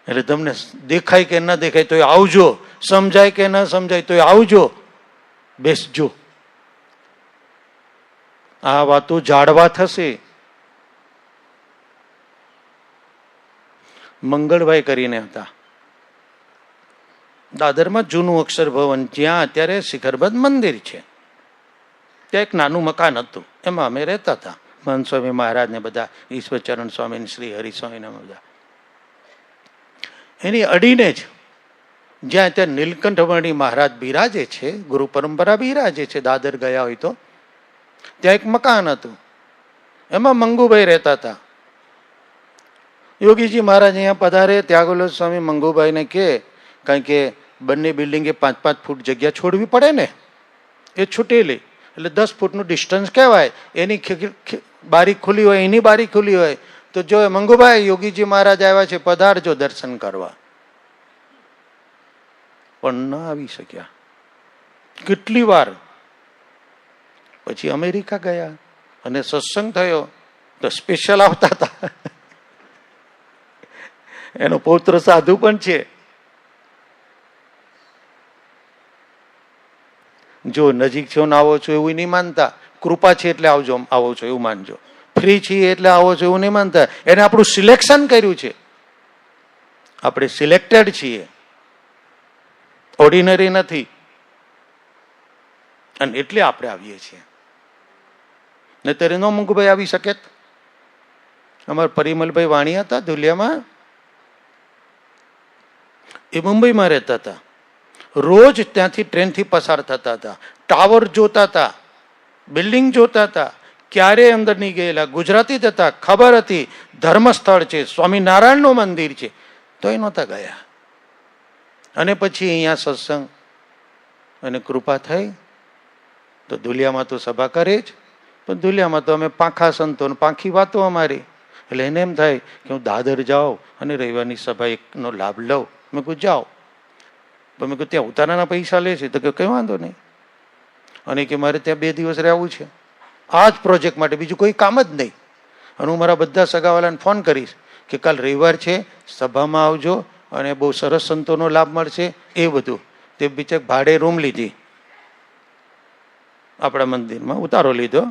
એટલે તમને દેખાય કે ન દેખાય તો આવજો, સમજાય કે ન સમજાય તો આવજો, બેસજો. આ વાતો જાળવા થશે. મંગળભાઈ કરીને હતા દાદરમાં, જૂનું અક્ષર ભવન, જ્યાં અત્યારે શિખરબદ્ધ મંદિર છે. ત્યાં એક નાનું મકાન હતું, એમાં અમે રહેતા હતા. મહંત સ્વામી મહારાજ ને બધા, ઈશ્વરચરણ સ્વામી, શ્રી હરિસ્વામી ને બધા. એની અડીને જ જ્યાં અત્યારે નીલકંઠવર્ણી મહારાજ બિરાજે છે, ગુરુ પરંપરા બિરાજે છે, દાદર ગયા હોય તો ત્યાં એક મકાન હતું. એમાં મંગુભાઈ રહેતા હતા. યોગીજી મહારાજ અહીંયા પધારે, ત્યાગોલો સ્વામી મંગુભાઈને કહે, કારણ કે બંને બિલ્ડિંગે 5-5 ફૂટ જગ્યા છોડવી પડે ને, એ છૂટેલી, એટલે 10 ફૂટનું ડિસ્ટન્સ કહેવાય. એની બારી ખુલ્લી હોય, એની બારી ખુલ્લી હોય, તો જો મંગુભાઈ યોગીજી મહારાજ આવ્યા છે, પધારજો દર્શન કરવા. પણ ન આવી શક્યા. કેટલી વાર પછી અમેરિકા ગયા અને સત્સંગ થયો તો સ્પેશિયલ આવતા હતા. એનો પૌત્ર સાધુ પણ છે. જો નજીક છો ને આવો છો એવું નહીં માનતા, કૃપા છે એટલે આવજો, આવો છો એવું માનજો. ફ્રી છીએ એટલે આવો છો એવું નહીં માનતા. એને આપણું સિલેક્શન કર્યું છે, આપણે સિલેક્ટેડ છીએ, ઓર્ડિનરી નથી. અને એટલે આપણે આવીએ છીએ. ને ત્યારે નો મંગુભાઈ આવી શકે. અમારા પરિમલભાઈ વાણી હતા ધુલિયામાં, એ મુંબઈમાં રહેતા હતા. રોજ ત્યાંથી ટ્રેનથી પસાર થતા હતા, ટાવર જોતા હતા, બિલ્ડિંગ જોતા હતા, ક્યારે અંદર નહીં ગયેલા. ગુજરાતી જ હતા, ખબર હતી ધર્મસ્થળ છે, સ્વામિનારાયણનું મંદિર છે, તો એ નહોતા ગયા. અને પછી અહીંયા સત્સંગ અને કૃપા થઈ તો ધુલિયામાં તો સભા કરે જ, પણ ધુલિયામાં તો અમે પાંખા સંતો ને પાંખી વાતો અમારી. એટલે એને એમ થાય કે હું દાદર જાઉં અને રવિવારની સભા એકનો લાભ લઉં. મેં કહું જાઓ. પણ મેં કહું ત્યાં ઉતારાના પૈસા લે છે? તો કે કંઈ વાંધો નહીં. અને કે મારે ત્યાં 2 દિવસ રહેવું છે, આ જ પ્રોજેક્ટ માટે, બીજું કોઈ કામ જ નહીં. અને હું મારા બધા સગાવાલાને ફોન કરીશ કે કાલ રવિવાર છે, સભામાં આવજો અને બહુ સરસ સંતોનો લાભ મળશે. એ બધું તે બીચે ભાડે રૂમ લીધી, આપણા મંદિરમાં ઉતારો લીધો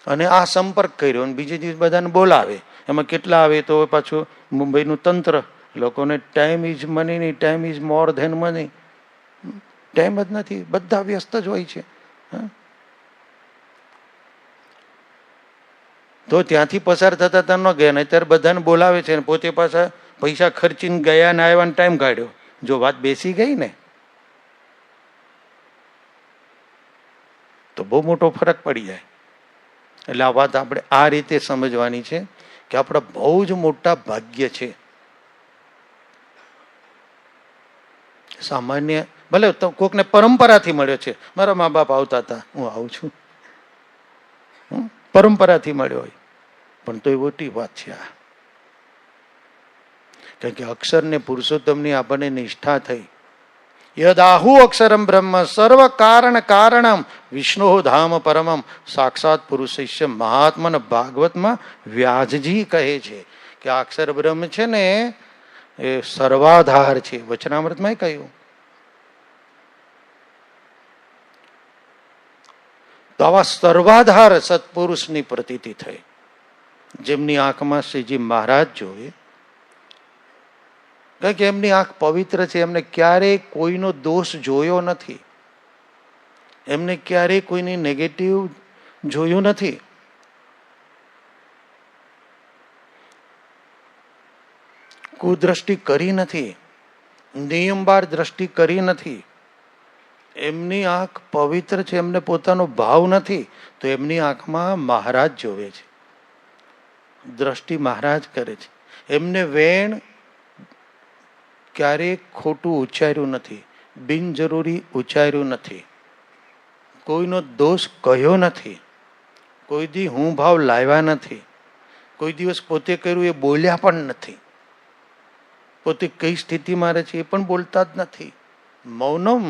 અને આ સંપર્ક કર્યો અને બીજે દિવસ બધાને બોલાવે. એમાં કેટલા આવે તો પાછું મુંબઈનું તંત્ર, લોકોને ટાઈમ ઇઝ મની નહીં, time is more than money. Time જ નથી, બધા વ્યસ્ત જ હોય છે. તો ત્યાંથી પસાર થતા ત્યાં ન ગયા, અત્યારે બધાને બોલાવે છે ને પોતે પાછા પૈસા ખર્ચીને ગયા ને આવ્યાનો ટાઈમ કાઢ્યો. જો વાત બેસી ગઈ ને તો બહુ મોટો ફરક પડી જાય. એટલે આ વાત આપણે આ રીતે સમજવાની છે કે આપણા બહુ જ મોટા ભાગ્ય છે. સામાન્ય ભલે કોકને પરંપરાથી મળ્યો છે, મારા મા બાપ આવતા હતા, હું આવું છું, પરંપરાથી મળ્યો હોય, પણ તો એ મોટી વાત છે આ. કારણ કે અક્ષર ને પુરુષોત્તમની આપણને નિષ્ઠા થઈ. યદાહુ અક્ષરમ બ્રહ્મ સર્વ કારણ કારણમ વિષ્ણુ ધામ પરમમ સાક્ષાત પુરુષૈશ્ય મહાત્મન. ભાગવતમાં વ્યાસજી કહે છે કે આ અક્ષર બ્રહ્મ છે ને એ સર્વાધાર છે. વચનામૃતમાં કહ્યું. તો આવા સર્વાધાર સત્પુરુષની પ્રતીતિ થઈ, જેમની આંખમાં શ્રીજી મહારાજ જોવે. કારણ કે એમની આંખ પવિત્ર છે, એમને ક્યારેય કોઈનો દોષ જોયો નથી, એમને ક્યારેય કોઈની નેગેટિવ જોયું નથી. કુદ્રષ્ટિ કરી નથી, નિયમબાર દ્રષ્ટિ કરી નથી. એમની આંખ પવિત્ર છે, એમને પોતાનો ભાવ નથી, તો એમની આંખમાં મહારાજ જોવે છે, દ્રષ્ટિ મહારાજ કરે છે. એમને વેણ ક્યારેય ખોટું ઉચ્ચાર્યું નથી, બિનજરૂરી ઉચ્ચાર્યું નથી, કોઈનો દોષ કહ્યો નથી, કોઈ દી હું ભાવ લાવ્યા નથી, કોઈ દિવસ પોતે કર્યું એ બોલ્યા પણ નથી, પોતે કઈ સ્થિતિમાં રહે છે એ પણ બોલતા જ નથી. મૌનમ.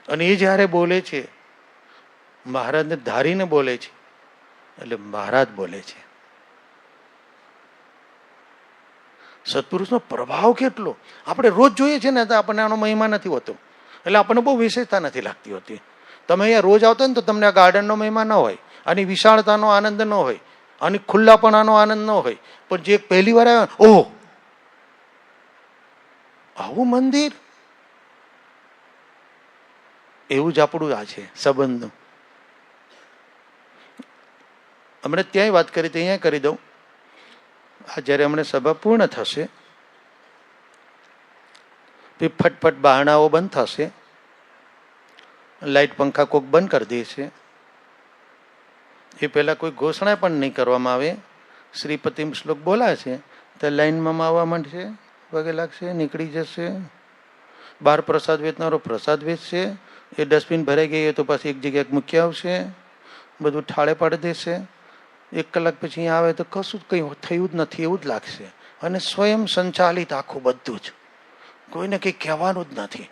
અને એ જ્યારે બોલે છે મહારાજને ધારીને બોલે છે, એટલે મહારાજ બોલે છે. સત્પુરુષનો પ્રભાવ કેટલો આપણે રોજ જોઈએ છે ને, તો આપણને આનો મહિમા નથી હોતો, એટલે આપણને બહુ વિશેષતા નથી લાગતી હોતી. તમે અહીંયા રોજ આવતા ને તો તમને આ ગાર્ડનનો મહિમા ન હોય, આની વિશાળતાનો આનંદ ન હોય, આની ખુલ્લાપણાનો આનંદ ન હોય. પણ જે પહેલી વાર આવ્યો, ઓહ આવું મંદિર, એવું જ આપણું આ છે સંબંધનું. હમણાં ત્યાંય વાત કરી, અહીંયા કરી દઉં. આ જયારે હમણાં સભા પૂર્ણ થશે, ફટફટ બહાણાઓ બંધ થશે, લાઈટ પંખા કોક બંધ કરી દેશે. એ પહેલા કોઈ ઘોષણા પણ નહીં કરવામાં આવે. શ્રીપતિમ શ્લોક બોલાશે તો લાઈનમાં આવવા માંડશે, પગે લાગશે, નીકળી જશે. બહાર પ્રસાદ વેચનારો પ્રસાદ વેચશે, એ ડસ્ટબિન ભરાઈ ગઈ તો પાછી એક જગ્યાએ મૂકી આવશે, બધું ઠાળે પાડી દેશે. 1 કલાક પછી આવે તો કશું જ કંઈ થયું જ નથી એવું જ લાગશે. અને સ્વયં સંચાલિત આખું બધું જ, કોઈને કંઈ કહેવાનું જ નથી.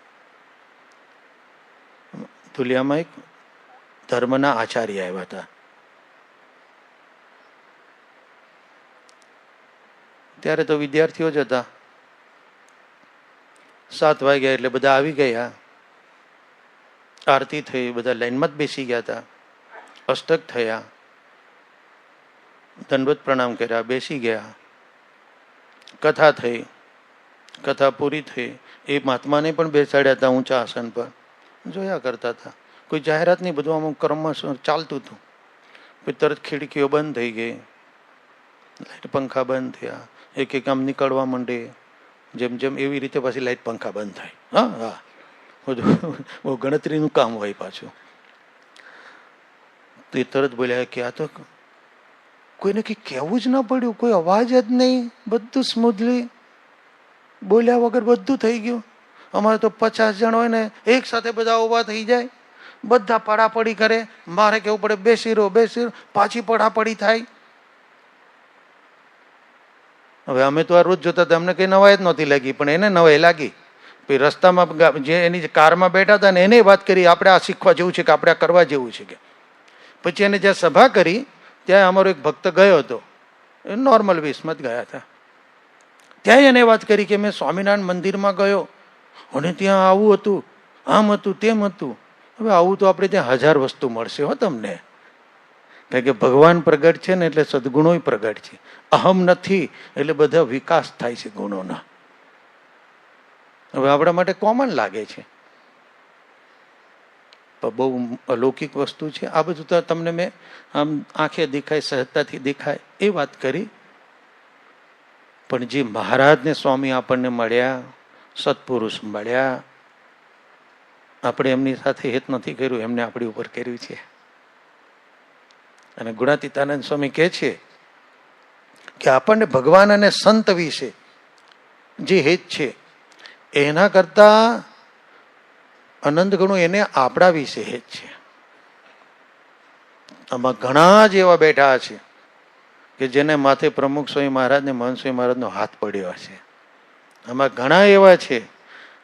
ધુલિયામાં એક ધર્મના આચાર્ય આવ્યા હતા. ત્યારે તો વિદ્યાર્થીઓ જ હતા. 7 વાગ્યા એટલે બધા આવી ગયા, આરતી થઈ, બધા લાઈનમાં જ બેસી ગયા હતા. અષ્ટક થયા, દંડવત પ્રણામ કર્યા, બેસી ગયા. કથા થઈ, કથા પૂરી થઈ. એ મહાત્માને પણ બેસાડ્યા હતા ઊંચા આસન પર, જોયા કરતા હતા. કોઈ જાહેરાત નહીં, બધું અમુક ક્રમમાં ચાલતું હતું. પછી તરત ખિડકીઓ બંધ થઈ ગઈ, લાઈટ પંખા બંધ થયા, એક એક આમ નીકળવા માંડે. જેમ જેમ એવી રીતે પછી લાઈટ પંખા બંધ થાય. હા હા, બધું બહુ ગણતરીનું કામ હોય પાછું. તો એ તરત બોલ્યા કે આ તો કોઈને કંઈ કહેવું જ ન પડ્યું, કોઈ અવાજ જ નહીં, બધું સ્મૂથલી બોલ્યા વગર બધું થઈ ગયું. અમારે તો 50 જણ હોય ને એક સાથે બધા ઉભા થઈ જાય, બધા પડાપડી કરે, મારે કેવું પડે બેસી રહો બેસી રહો, પાછી પડાપડી થાય. હવે અમે તો આ રોજ જોતા હતા, અમને કઈ નવાઈ જ નહોતી લાગી, પણ એને નવાઈ લાગી. પછી રસ્તામાં જે એની કારમાં બેઠા હતા ને એને વાત કરી, આપણે આ શીખવા જેવું છે કે આપણે આ કરવા જેવું છે કે. પછી એને જ્યાં સભા કરી ત્યાં અમારો એક ભક્ત ગયો હતો, નોર્મલ વેશમાં જ ગયા હતા. ત્યાં એને વાત કરી કે મેં સ્વામિનારાયણ મંદિરમાં ગયો અને ત્યાં આવું હતું, આમ હતું, તેમ હતું. હવે આવું તો આપણે ત્યાં 1000 વસ્તુ મળશે હો તમને, કારણ કે ભગવાન પ્રગટ છે ને એટલે સદગુણો પ્રગટ છે. અહમ નથી એટલે બધા વિકાસ થાય છે ગુણોના. હવે આપણા માટે કોમન લાગે છે, પણ બહુ અલૌકિક વસ્તુ છે. આ બધું તો તમને મેં આમ આંખે દેખાય, સહજતાથી દેખાય એ વાત કરી. પણ જે મહારાજને સ્વામી આપણને મળ્યા, સત્પુરુષ મળ્યા, આપણે એમની સાથે હેત નથી કર્યું, એમને આપણી ઉપર કર્યું છે. અને ગુણાતીતાનંદ સ્વામી કહે છે કે આપણને ભગવાન અને સંત વિશે જે હેત છે એના કરતા અનંત ગણું એને આપણા વિશે હેત છે. આમાં ઘણા જ એવા બેઠા છે કે જેને માથે પ્રમુખ સ્વામી મહારાજ ને મહંત સ્વામી મહારાજનો હાથ પડ્યો છે. આમાં ઘણા એવા છે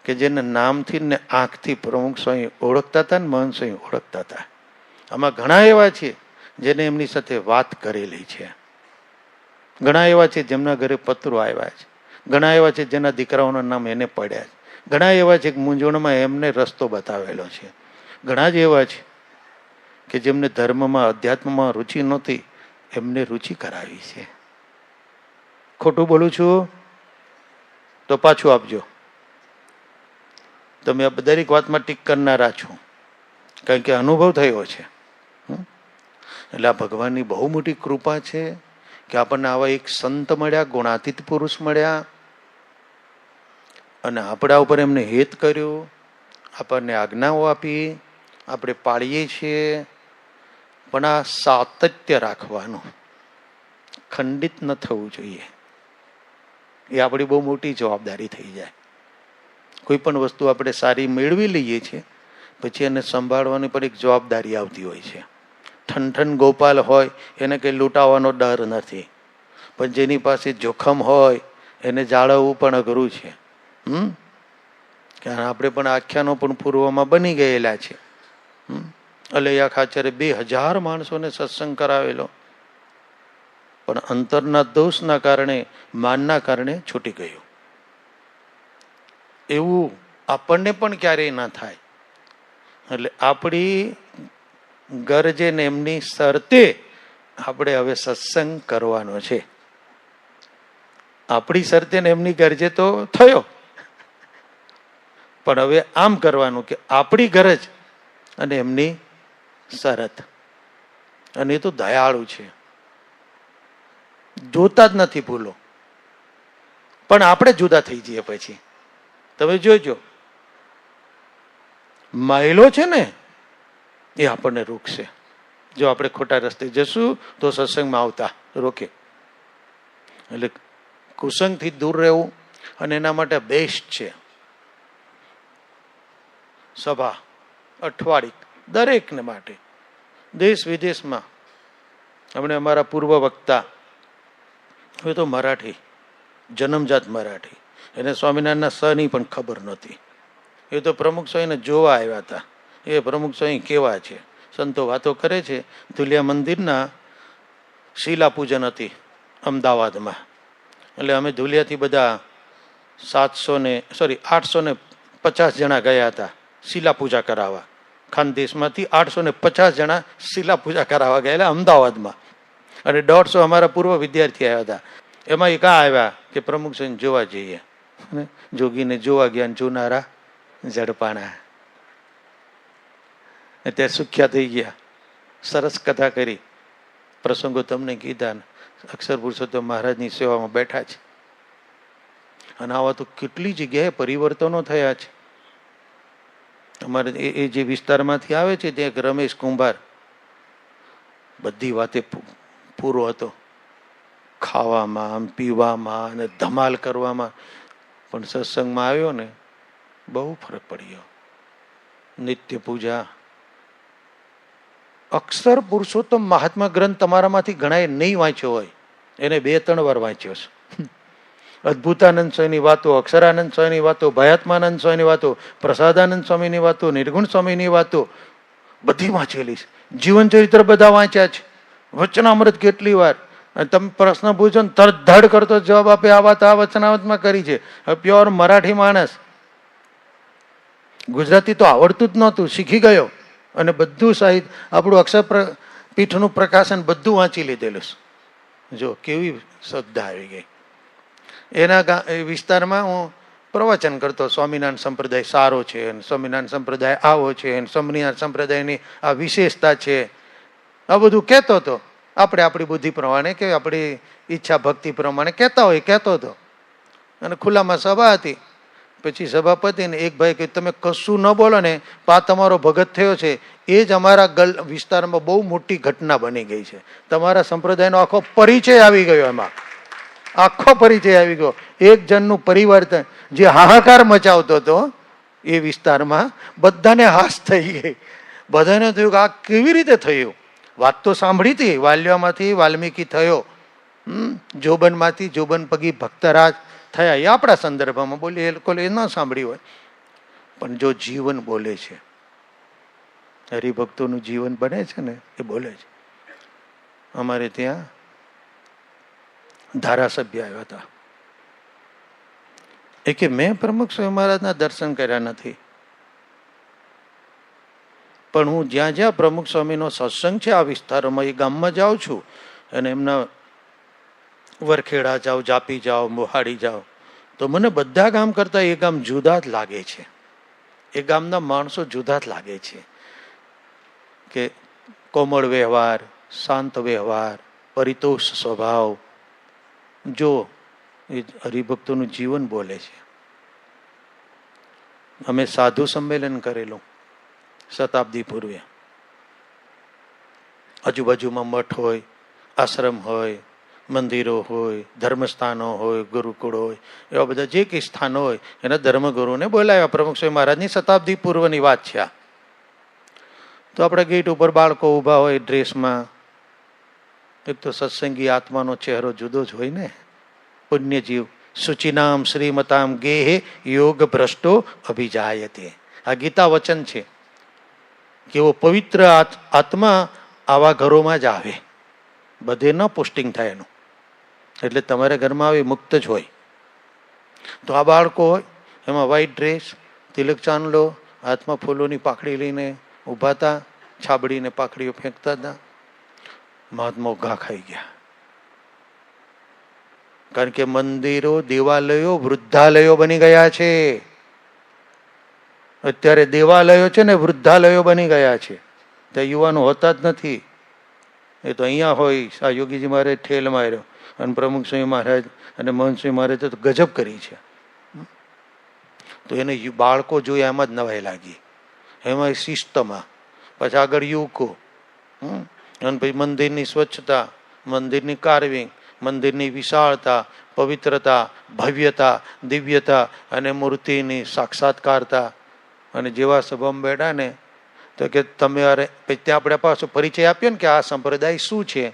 કે જેને નામથી ને આંખથી પ્રમુખ સ્વામી ઓળખતા હતા ને મહંત સ્વામી ઓળખતા હતા. આમાં ઘણા એવા છે જેને એમની સાથે વાત કરેલી છે. ઘણા એવા છે જેમના ઘરે પત્રો આવ્યા છે. ઘણા એવા છે જેના દીકરાઓના નામ એને પડ્યા છે. ઘણા એવા છે કે મૂંઝવણમાં એમને રસ્તો બતાવેલો છે. ઘણા જ એવા છે કે જેમને ધર્મમાં અધ્યાત્મમાં રુચિ નહોતી, એમને રુચિ કરાવી છે. ખોટું બોલું છું તો પાછું આપજો. તમે આ દરેક વાતમાં ટીક કરનારા છો, કારણ કે અનુભવ થયો છે. એટલે આ ભગવાનની બહુ મોટી કૃપા છે કે આપણને આવા એક સંત મળ્યા, ગુણાતીત પુરુષ મળ્યા, અને આપણા ઉપર એમને હેત કર્યું, આપણને આજ્ઞાઓ આપી, આપણે પાળીએ છીએ. પણ આ સાતત્ય રાખવાનું, ખંડિત ન થવું જોઈએ. એ આપણી બહુ મોટી જવાબદારી થઈ જાય. કોઈ પણ વસ્તુ આપણે સારી મેળવી લઈએ છીએ, પછી એને સંભાળવાની પણ એક જવાબદારી આવતી હોય છે. ઠનઠન ગોપાલ હોય એને કંઈ લૂંટાવાનો ડર નથી, પણ જેની પાસે જોખમ હોય એને જાળવવું પણ અઘરું છે. કારણ આપણે પણ આખ્યાનો પણ પૂર્વમાં બની ગયેલા છે. અલૈયા ખાચરે 2000 માણસોને સત્સંગ કરાવેલો, પણ અંતરના દોષના કારણે, માનના કારણે છૂટી ગયું. એવું આપણને પણ ક્યારેય ના થાય. એટલે આપણી ગરજે ને એમની શરતે આપણે હવે સત્સંગ કરવાનો છે. આપણી શરતે ને એમની ગરજે તો થયો, પણ હવે આમ કરવાનું કે આપણી ગરજ અને એમની શરત. અને એ તો દયાળુ છે, જોતા જ નથી ભૂલો. પણ આપણે જુદા થઈ જઈએ પછી. તમે જોજો, મહિલો છે ને એ આપણને રોકશે. જો આપણે ખોટા રસ્તે જશું તો સત્સંગમાં આવતા રોકે. એટલે કુસંગથી દૂર રહેવું, અને એના માટે બેસ્ટ છે સભા, અઠવાડિક, દરેકને માટે, દેશ વિદેશમાં. હમણે અમારા પૂર્વ વક્તા, હવે તો મરાઠી, જન્મજાત મરાઠી, એને સ્વામિનારાયણના સની પણ ખબર નહોતી. એ તો પ્રમુખ સ્વામીને જોવા આવ્યા હતા. એ પ્રમુખ સ્વામી કેવા છે, સંતો વાતો કરે છે. ધુલિયા મંદિરના શિલા પૂજન હતી અમદાવાદમાં. એટલે અમે ધુલિયાથી બધા 850 જણા ગયા હતા શિલા પૂજા કરાવવા. ખાનદેશમાંથી 850 જણા શિલા પૂજા કરાવવા ગયેલા અમદાવાદમાં, અને 150 અમારા પૂર્વ વિદ્યાર્થી આવ્યા હતા. એમાં એક આવ્યા કે પ્રમુખ સ્વામી જોવા જઈએ. જોગીને જોવા ગયા, જોનારા ઝડપાણા. ત્યાં સુખ્યા થઈ ગયા. સરસ કથા કરી, પ્રસંગો તમને કીધા. અક્ષર પુરુષોત્તમ મહારાજની સેવામાં બેઠા છે. અને આવા તો કેટલી જગ્યાએ પરિવર્તનો થયા છે. અમારે એ જે વિસ્તારમાંથી આવે છે ત્યાં એક રમેશ કુંભાર, બધી વાતે પૂરો હતો, ખાવામાં, પીવામાં અને ધમાલ કરવામાં. પણ સત્સંગમાં આવ્યો ને બહુ ફરક પડ્યો. નિત્ય પૂજા. અક્ષર પુરુષોત્તમ મહાત્મા ગ્રંથ તમારામાંથી ઘણાએ નહીં વાંચ્યો હોય, એને 2-3 વાર વાંચ્યો છે. અદ્ભુતાનંદ સ્વામીની વાતો, અક્ષરાનંદ સ્વામીની વાતો, ભયાત્માનંદ સ્વામીની વાતો, પ્રસાદાનંદ સ્વામીની વાતો, નિર્ગુણ સ્વામીની વાતો બધી વાંચેલી છે. જીવન ચરિત્ર બધા વાંચ્યા છે. વચનામૃત કેટલી વાર. અને તમે પ્રશ્ન પૂછો ને તરત ધડ કરતો જવાબ આપે, આ વાત આ વચનાવતમાં કરી છે. હવે પ્યોર મરાઠી માણસ, ગુજરાતી તો આવડતું જ નહોતું, શીખી ગયો અને બધું સાહિત્ય આપણું અક્ષરપીઠનું પ્રકાશન બધું વાંચી લીધેલું. જો કેવી શ્રદ્ધા આવી ગઈ. એના વિસ્તારમાં હું પ્રવચન કરતો, સ્વામિનારાયણ સંપ્રદાય સારો છે, સ્વામિનારાયણ સંપ્રદાય આવો છે, સ્વામિનારાયણ સંપ્રદાયની આ વિશેષતા છે, આ બધું કહેતો હતો. આપણે આપણી બુદ્ધિ પ્રમાણે કે આપણી ઈચ્છા ભક્તિ પ્રમાણે કહેતા હોય કહેતો હતો. અને ખુલ્લામાં સભા હતી. પછી સભાપતિને એક ભાઈ કે તમે કશું ન બોલો ને, આ તમારો ભગત થયો છે, એ જ અમારા વિસ્તારમાં બહુ મોટી ઘટના બની ગઈ છે. તમારા સંપ્રદાયનો આખો પરિચય આવી ગયો, એમાં આખો પરિચય આવી ગયો. એક જણનું પરિવર્તન જે હાહાકાર મચાવતો હતો એ વિસ્તારમાં, બધાને હાશ થઈ ગઈ. બધાને થયું કે આ કેવી રીતે થયું. વાત તો સાંભળી હતી, વાલ્યામાંથી વાલ્મીકી થયો, જોબનમાંથી જોબન પગી ભક્તરાજ થયા, એ આપણા સંદર્ભમાં બોલીએ, એ લોકો એ ન સાંભળ્યું હોય. પણ જો જીવન બોલે છે, હરિભક્તોનું જીવન બને છે ને, એ બોલે છે. અમારે ત્યાં ધારાસભ્ય આવ્યા હતા. એ કે મેં પ્રમુખ સ્વામી મહારાજના દર્શન કર્યા નથી, પણ હું જ્યાં જ્યાં પ્રમુખ સ્વામીનો સત્સંગ છે આ વિસ્તારોમાં, એ ગામમાં જાઉં છું અને એમના વરખેડા જાઓ, જાપી જાઓ, મોહાડી જાઓ, તો મને બધા ગામ કરતા એ ગામ જુદા જ લાગે છે. એ ગામના માણસો જુદા જ લાગે છે. કે કોમળ વ્યવહાર, શાંત વ્યવહાર, પરિતોષ સ્વભાવ. જો એ હરિભક્તોનું જીવન બોલે છે. અમે સાધુ સંમેલન કરેલું શતાબ્દી પૂર્વે. આજુબાજુમાં મઠ હોય, આશ્રમ હોય, મંદિરો હોય, ધર્મસ્થાનો હોય, ગુરુકુળ હોય, એવા બધા જે કંઈ સ્થાનો હોય એના ધર્મગુરુને બોલાવ્યા. પ્રમુખ સ્વામી મહારાજની શતાબ્દી પૂર્વની વાત છે આ. તો આપણા ગેટ ઉપર બાળકો ઊભા હોય ડ્રેસમાં. એક તો સત્સંગી આત્માનો ચહેરો જુદો જ હોય ને. પુણ્યજીવ શુચિનામ શ્રીમતામ ગેહે યોગ ભ્રષ્ટો અભિજાયતે. આ ગીતા વચન છે. કેવો પવિત્ર આત્મા આવા ઘરોમાં જ આવે, બધે ન પોસ્ટિંગ થાય એનું. એટલે તમારા ઘરમાં આવે મુક્ત જ હોય. તો આ બાળકો હોય એમાં વ્હાઈટ ડ્રેસ, તિલક ચાંદલો, હાથમાં ફૂલોની પાખડી લઈને ઊભા હતા, છાબડીને પાખડીઓ ફેંકતા હતા. મહાત્મા ઘા ખાઈ ગયા. કારણ કે મંદિરો, દેવાલયો વૃદ્ધાલયો બની ગયા છે. અત્યારે દેવાલયો છે ને વૃદ્ધાલયો બની ગયા છે. ત્યાં યુવાનો હોતા જ નથી. એ તો અહીંયા હોય. આ યોગીજી મહારાજ ઠેલ માર્યો અને પ્રમુખ સ્વામી મહારાજ અને મહંત સ્વામી મહારાજ તો ગજબ કરી છે. તો એને બાળકો જોયા એમાં જ નવાઈ લાગી, એમાં શિસ્તમાં. પછી આગળ યુવકો, અને પછી મંદિરની સ્વચ્છતા, મંદિરની કાર્વિંગ, મંદિરની વિશાળતા, પવિત્રતા, ભવ્યતા, દિવ્યતા અને મૂર્તિની સાક્ષાત્કારતા. અને જેવા સભામાં બેઠા ને તો કે તમે અરે ત્યાં આપણે પાછો પરિચય આપ્યો ને કે આ સંપ્રદાય શું છે,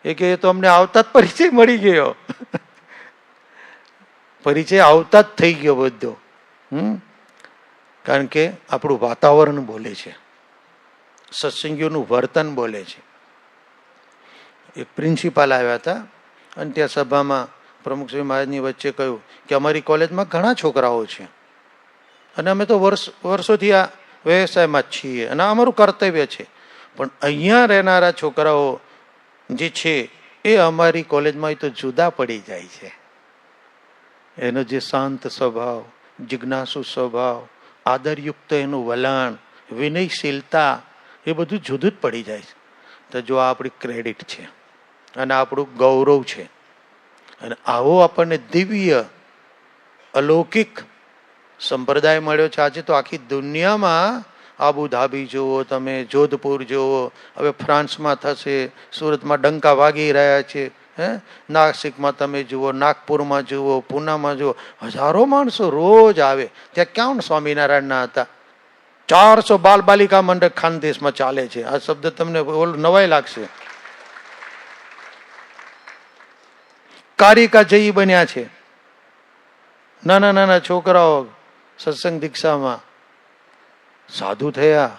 એ કે એ તો અમને આવતા જ પરિચય મળી ગયો. પરિચય આવતા જ થઈ ગયો બધો. કારણ કે આપણું વાતાવરણ બોલે છે, સત્સંગીઓનું વર્તન બોલે છે. એક પ્રિન્સિપાલ આવ્યા હતા અને ત્યાં સભામાં પ્રમુખ સ્વામી મહારાજની વચ્ચે કહ્યું કે અમારી કોલેજમાં ઘણા છોકરાઓ છે અને અમે તો વર્ષોથી આ વ્યવસાયમાં જ છીએ અને અમારું કર્તવ્ય છે, પણ અહીંયા રહેનારા છોકરાઓ જે છે એ અમારી કોલેજમાં તો જુદા પડી જાય છે. એનો જે શાંત સ્વભાવ, જિજ્ઞાસુ સ્વભાવ, આદરયુક્ત એનું વલણ, વિનયશીલતા, એ બધું જુદું જ પડી જાય છે. તો જો આ આપણી ક્રેડિટ છે અને આપણું ગૌરવ છે. અને આવો આપણને દિવ્ય અલૌકિક સંપ્રદાય મળ્યો છે. આજે તો આખી દુનિયામાં આબુધાબી જુઓ તમે, જોધપુર જુઓ, હવે ફ્રાન્સમાં થશે, સુરતમાં ડંકા વાગી રહ્યા છે, નાસિકમાં તમે જુઓ, નાગપુરમાં જુઓ, પૂનામાં જુઓ, હજારો માણસો રોજ આવે. ત્યાં ક્યાં સ્વામિનારાયણના હતા. 400 બાલ બાલિકા મંડળ ખાનદેશમાં ચાલે છે. આ શબ્દ તમને નવાઈ લાગશે. કારિકા જયી બન્યા છે. નાના નાના છોકરાઓ સત્સંગ દીક્ષામાં સાધુ થયા.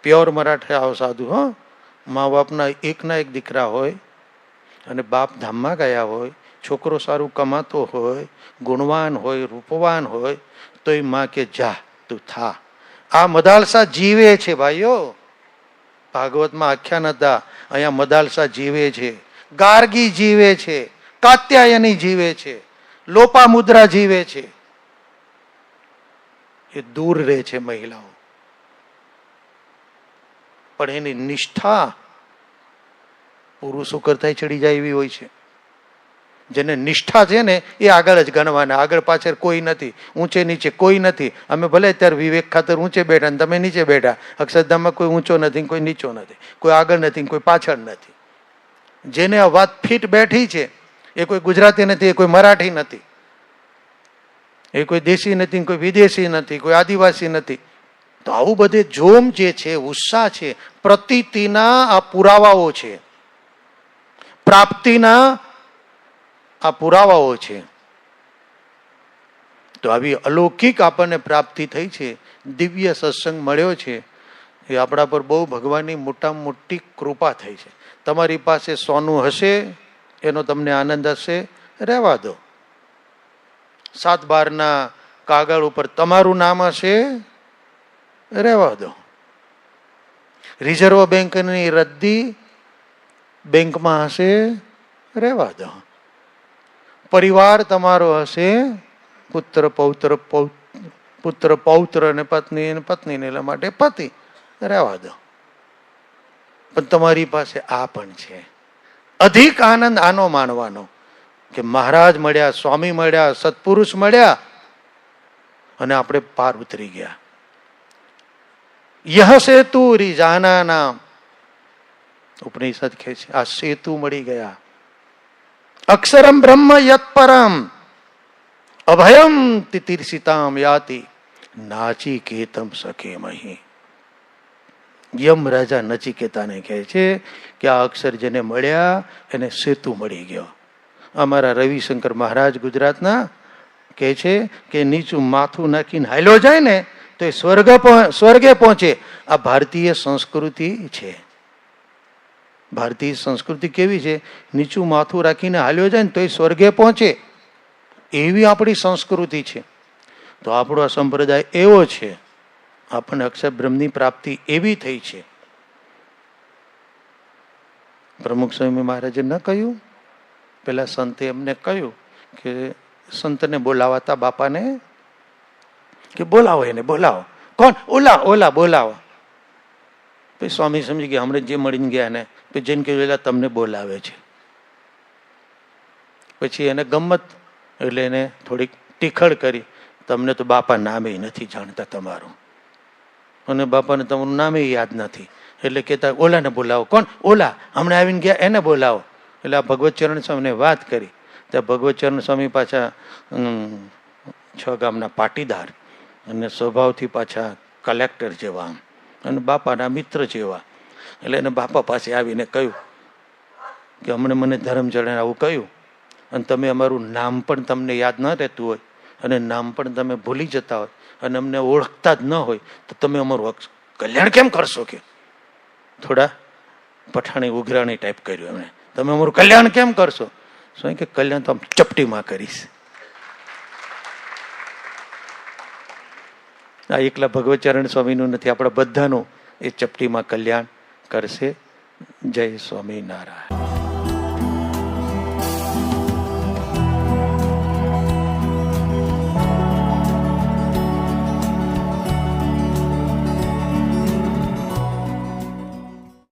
પ્યોર મરાઠા સાધુ. મા બાપના એકના એક દીકરા હોય અને બાપ ધામમાં ગયા હોય, છોકરો સારું કમાતો હોય, ગુણવાન હોય, રૂપવાન હોય, તો એ માં કે જા તું થા. આ મદાલસા જીવે છે ભાઈઓ. ભાગવતમાં આખ્યાન હતા, અહીંયા મદાલસા જીવે છે, ગાર્ગી જીવે છે, કાત્યાયની જીવે છે, લોપામુદ્રા જીવે છે. એ દૂર રહે છે મહિલાઓ, પણ એની નિષ્ઠા પુરુષો કરતા ચડી જાય એવી હોય છે. જેને નિષ્ઠા છે ને એ આગળ જ ગણવાના, આગળ પાછળ કોઈ નથી, ઊંચે નીચે કોઈ નથી. અમે ભલે અત્યારે વિવેક ખાતર ઊંચે બેઠા ને તમે નીચે બેઠા, અક્ષરધામમાં કોઈ ઊંચો નથી, કોઈ નીચો નથી, કોઈ આગળ નથી, કોઈ પાછળ નથી. જેને આ વાત ફિટ બેઠી છે એ કોઈ ગુજરાતી નથી, એ કોઈ મરાઠી નથી, એ કોઈ દેશી નથી, કોઈ વિદેશી નથી, કોઈ આદિવાસી નથી. તો આવું બધે જોમ જે છે, ઉત્સાહ છે, પ્રતીતિના આ પુરાવાઓ છે, પ્રાપ્તિના આ પુરાવાઓ છે. તો આવી અલૌકિક આપણને પ્રાપ્તિ થઈ છે, દિવ્ય સત્સંગ મળ્યો છે, એ આપણા પર બહુ ભગવાનની મોટામાં મોટી કૃપા થઈ છે. તમારી પાસે સોનું હશે, એનો તમને આનંદ હશે, રહેવા દો. 7/12 કાગળ ઉપર તમારું નામ હશે, રહેવા દો. રિઝર્વ બેંકની રદ્દી બેંકમાં હશે, રહેવા દો. પરિવાર તમારો હશે, પુત્ર પૌત્ર અને પત્ની ને એટલા માટે પતિ, રહેવા દો. પણ તમારી પાસે આ પણ છે. અધિક આનંદ આનો માનવાનો કે મહારાજ મળ્યા, સ્વામી મળ્યા, સત્પુરુષ મળ્યા અને આપણે પાર ઉતરી ગયા. યહ સેતુ રિજાના નામ, ઉપનિષદ કહે છે આ સેતુ મળી ગયા. અક્ષરમ બ્રહ્મ યત પરમ અભયમ તિતિર્ષિતામ યાતિ નાચિકેતમ સખેમહી. યમ રાજા નચિકેતાને કહે છે કે આ અક્ષર જેને મળ્યા એને સેતુ મળી ગયો. અમારા રવિશંકર મહારાજ ગુજરાતના કહે છે કે નીચું માથું નાખીને હાલ્યો જાય ને તો એ સ્વર્ગે પહોંચે. આ ભારતીય સંસ્કૃતિ છે. ભારતીય સંસ્કૃતિ કેવી છે? નીચું માથું રાખીને હાલ્યો જાય ને તો એ સ્વર્ગે પહોંચે, એવી આપણી સંસ્કૃતિ છે. તો આપણો આ સંપ્રદાય એવો છે, આપણને અક્ષર બ્રહ્મની પ્રાપ્તિ એવી થઈ છે. પ્રમુખ સ્વામી મહારાજે ન કહ્યું, પેલા સંતે એમને કહ્યું કે સંતને બોલાવાતા બાપાને કે બોલાવો એને, બોલાવો. કોણ? ઓલા બોલાવો. પછી સ્વામી સમજી ગયા હમણાં જે મળીને ગયા ને, પછી જઈને કહ્યું તમને બોલાવે છે. પછી એને ગમત એટલે એને થોડીક ટીખળ કરી, તમને તો બાપા નામે નથી જાણતા તમારું, અને બાપાને તમારું નામે યાદ નથી, એટલે કહેતા ઓલાને બોલાવો. કોણ? ઓલા હમણાં આવીને ગયા, એને બોલાવો. એટલે આ ભગવત ચરણ સ્વામીને વાત કરી. ત્યાં ભગવત ચરણ સ્વામી પાછા 6 ગામના પાટીદાર અને સ્વભાવથી પાછા કલેક્ટર જેવા આમ, અને બાપાના મિત્ર જેવા. એટલે એને બાપા પાસે આવીને કહ્યું કે હમણાં મને ધર્મચરણે આવું કહ્યું, અને તમે અમારું નામ પણ તમને યાદ ન રહેતું હોય, અને નામ પણ તમે ભૂલી જતા હોય, અને અમને ઓળખતા જ ન હોય, તો તમે અમારું કલ્યાણ કેમ કરશો? કે થોડા પઠાણી ઉઘરાણી ટાઈપ કર્યું એમણે, તમે અમારું કલ્યાણ કેમ કરશો? શું કે કલ્યાણ તો આમ ચપટીમાં કરીશ. આ એકલા ભગવતચરણ સ્વામીનું નથી, આપણા બધાનું એ ચપટીમાં કલ્યાણ કરશે. જય સ્વામિનારાયણ.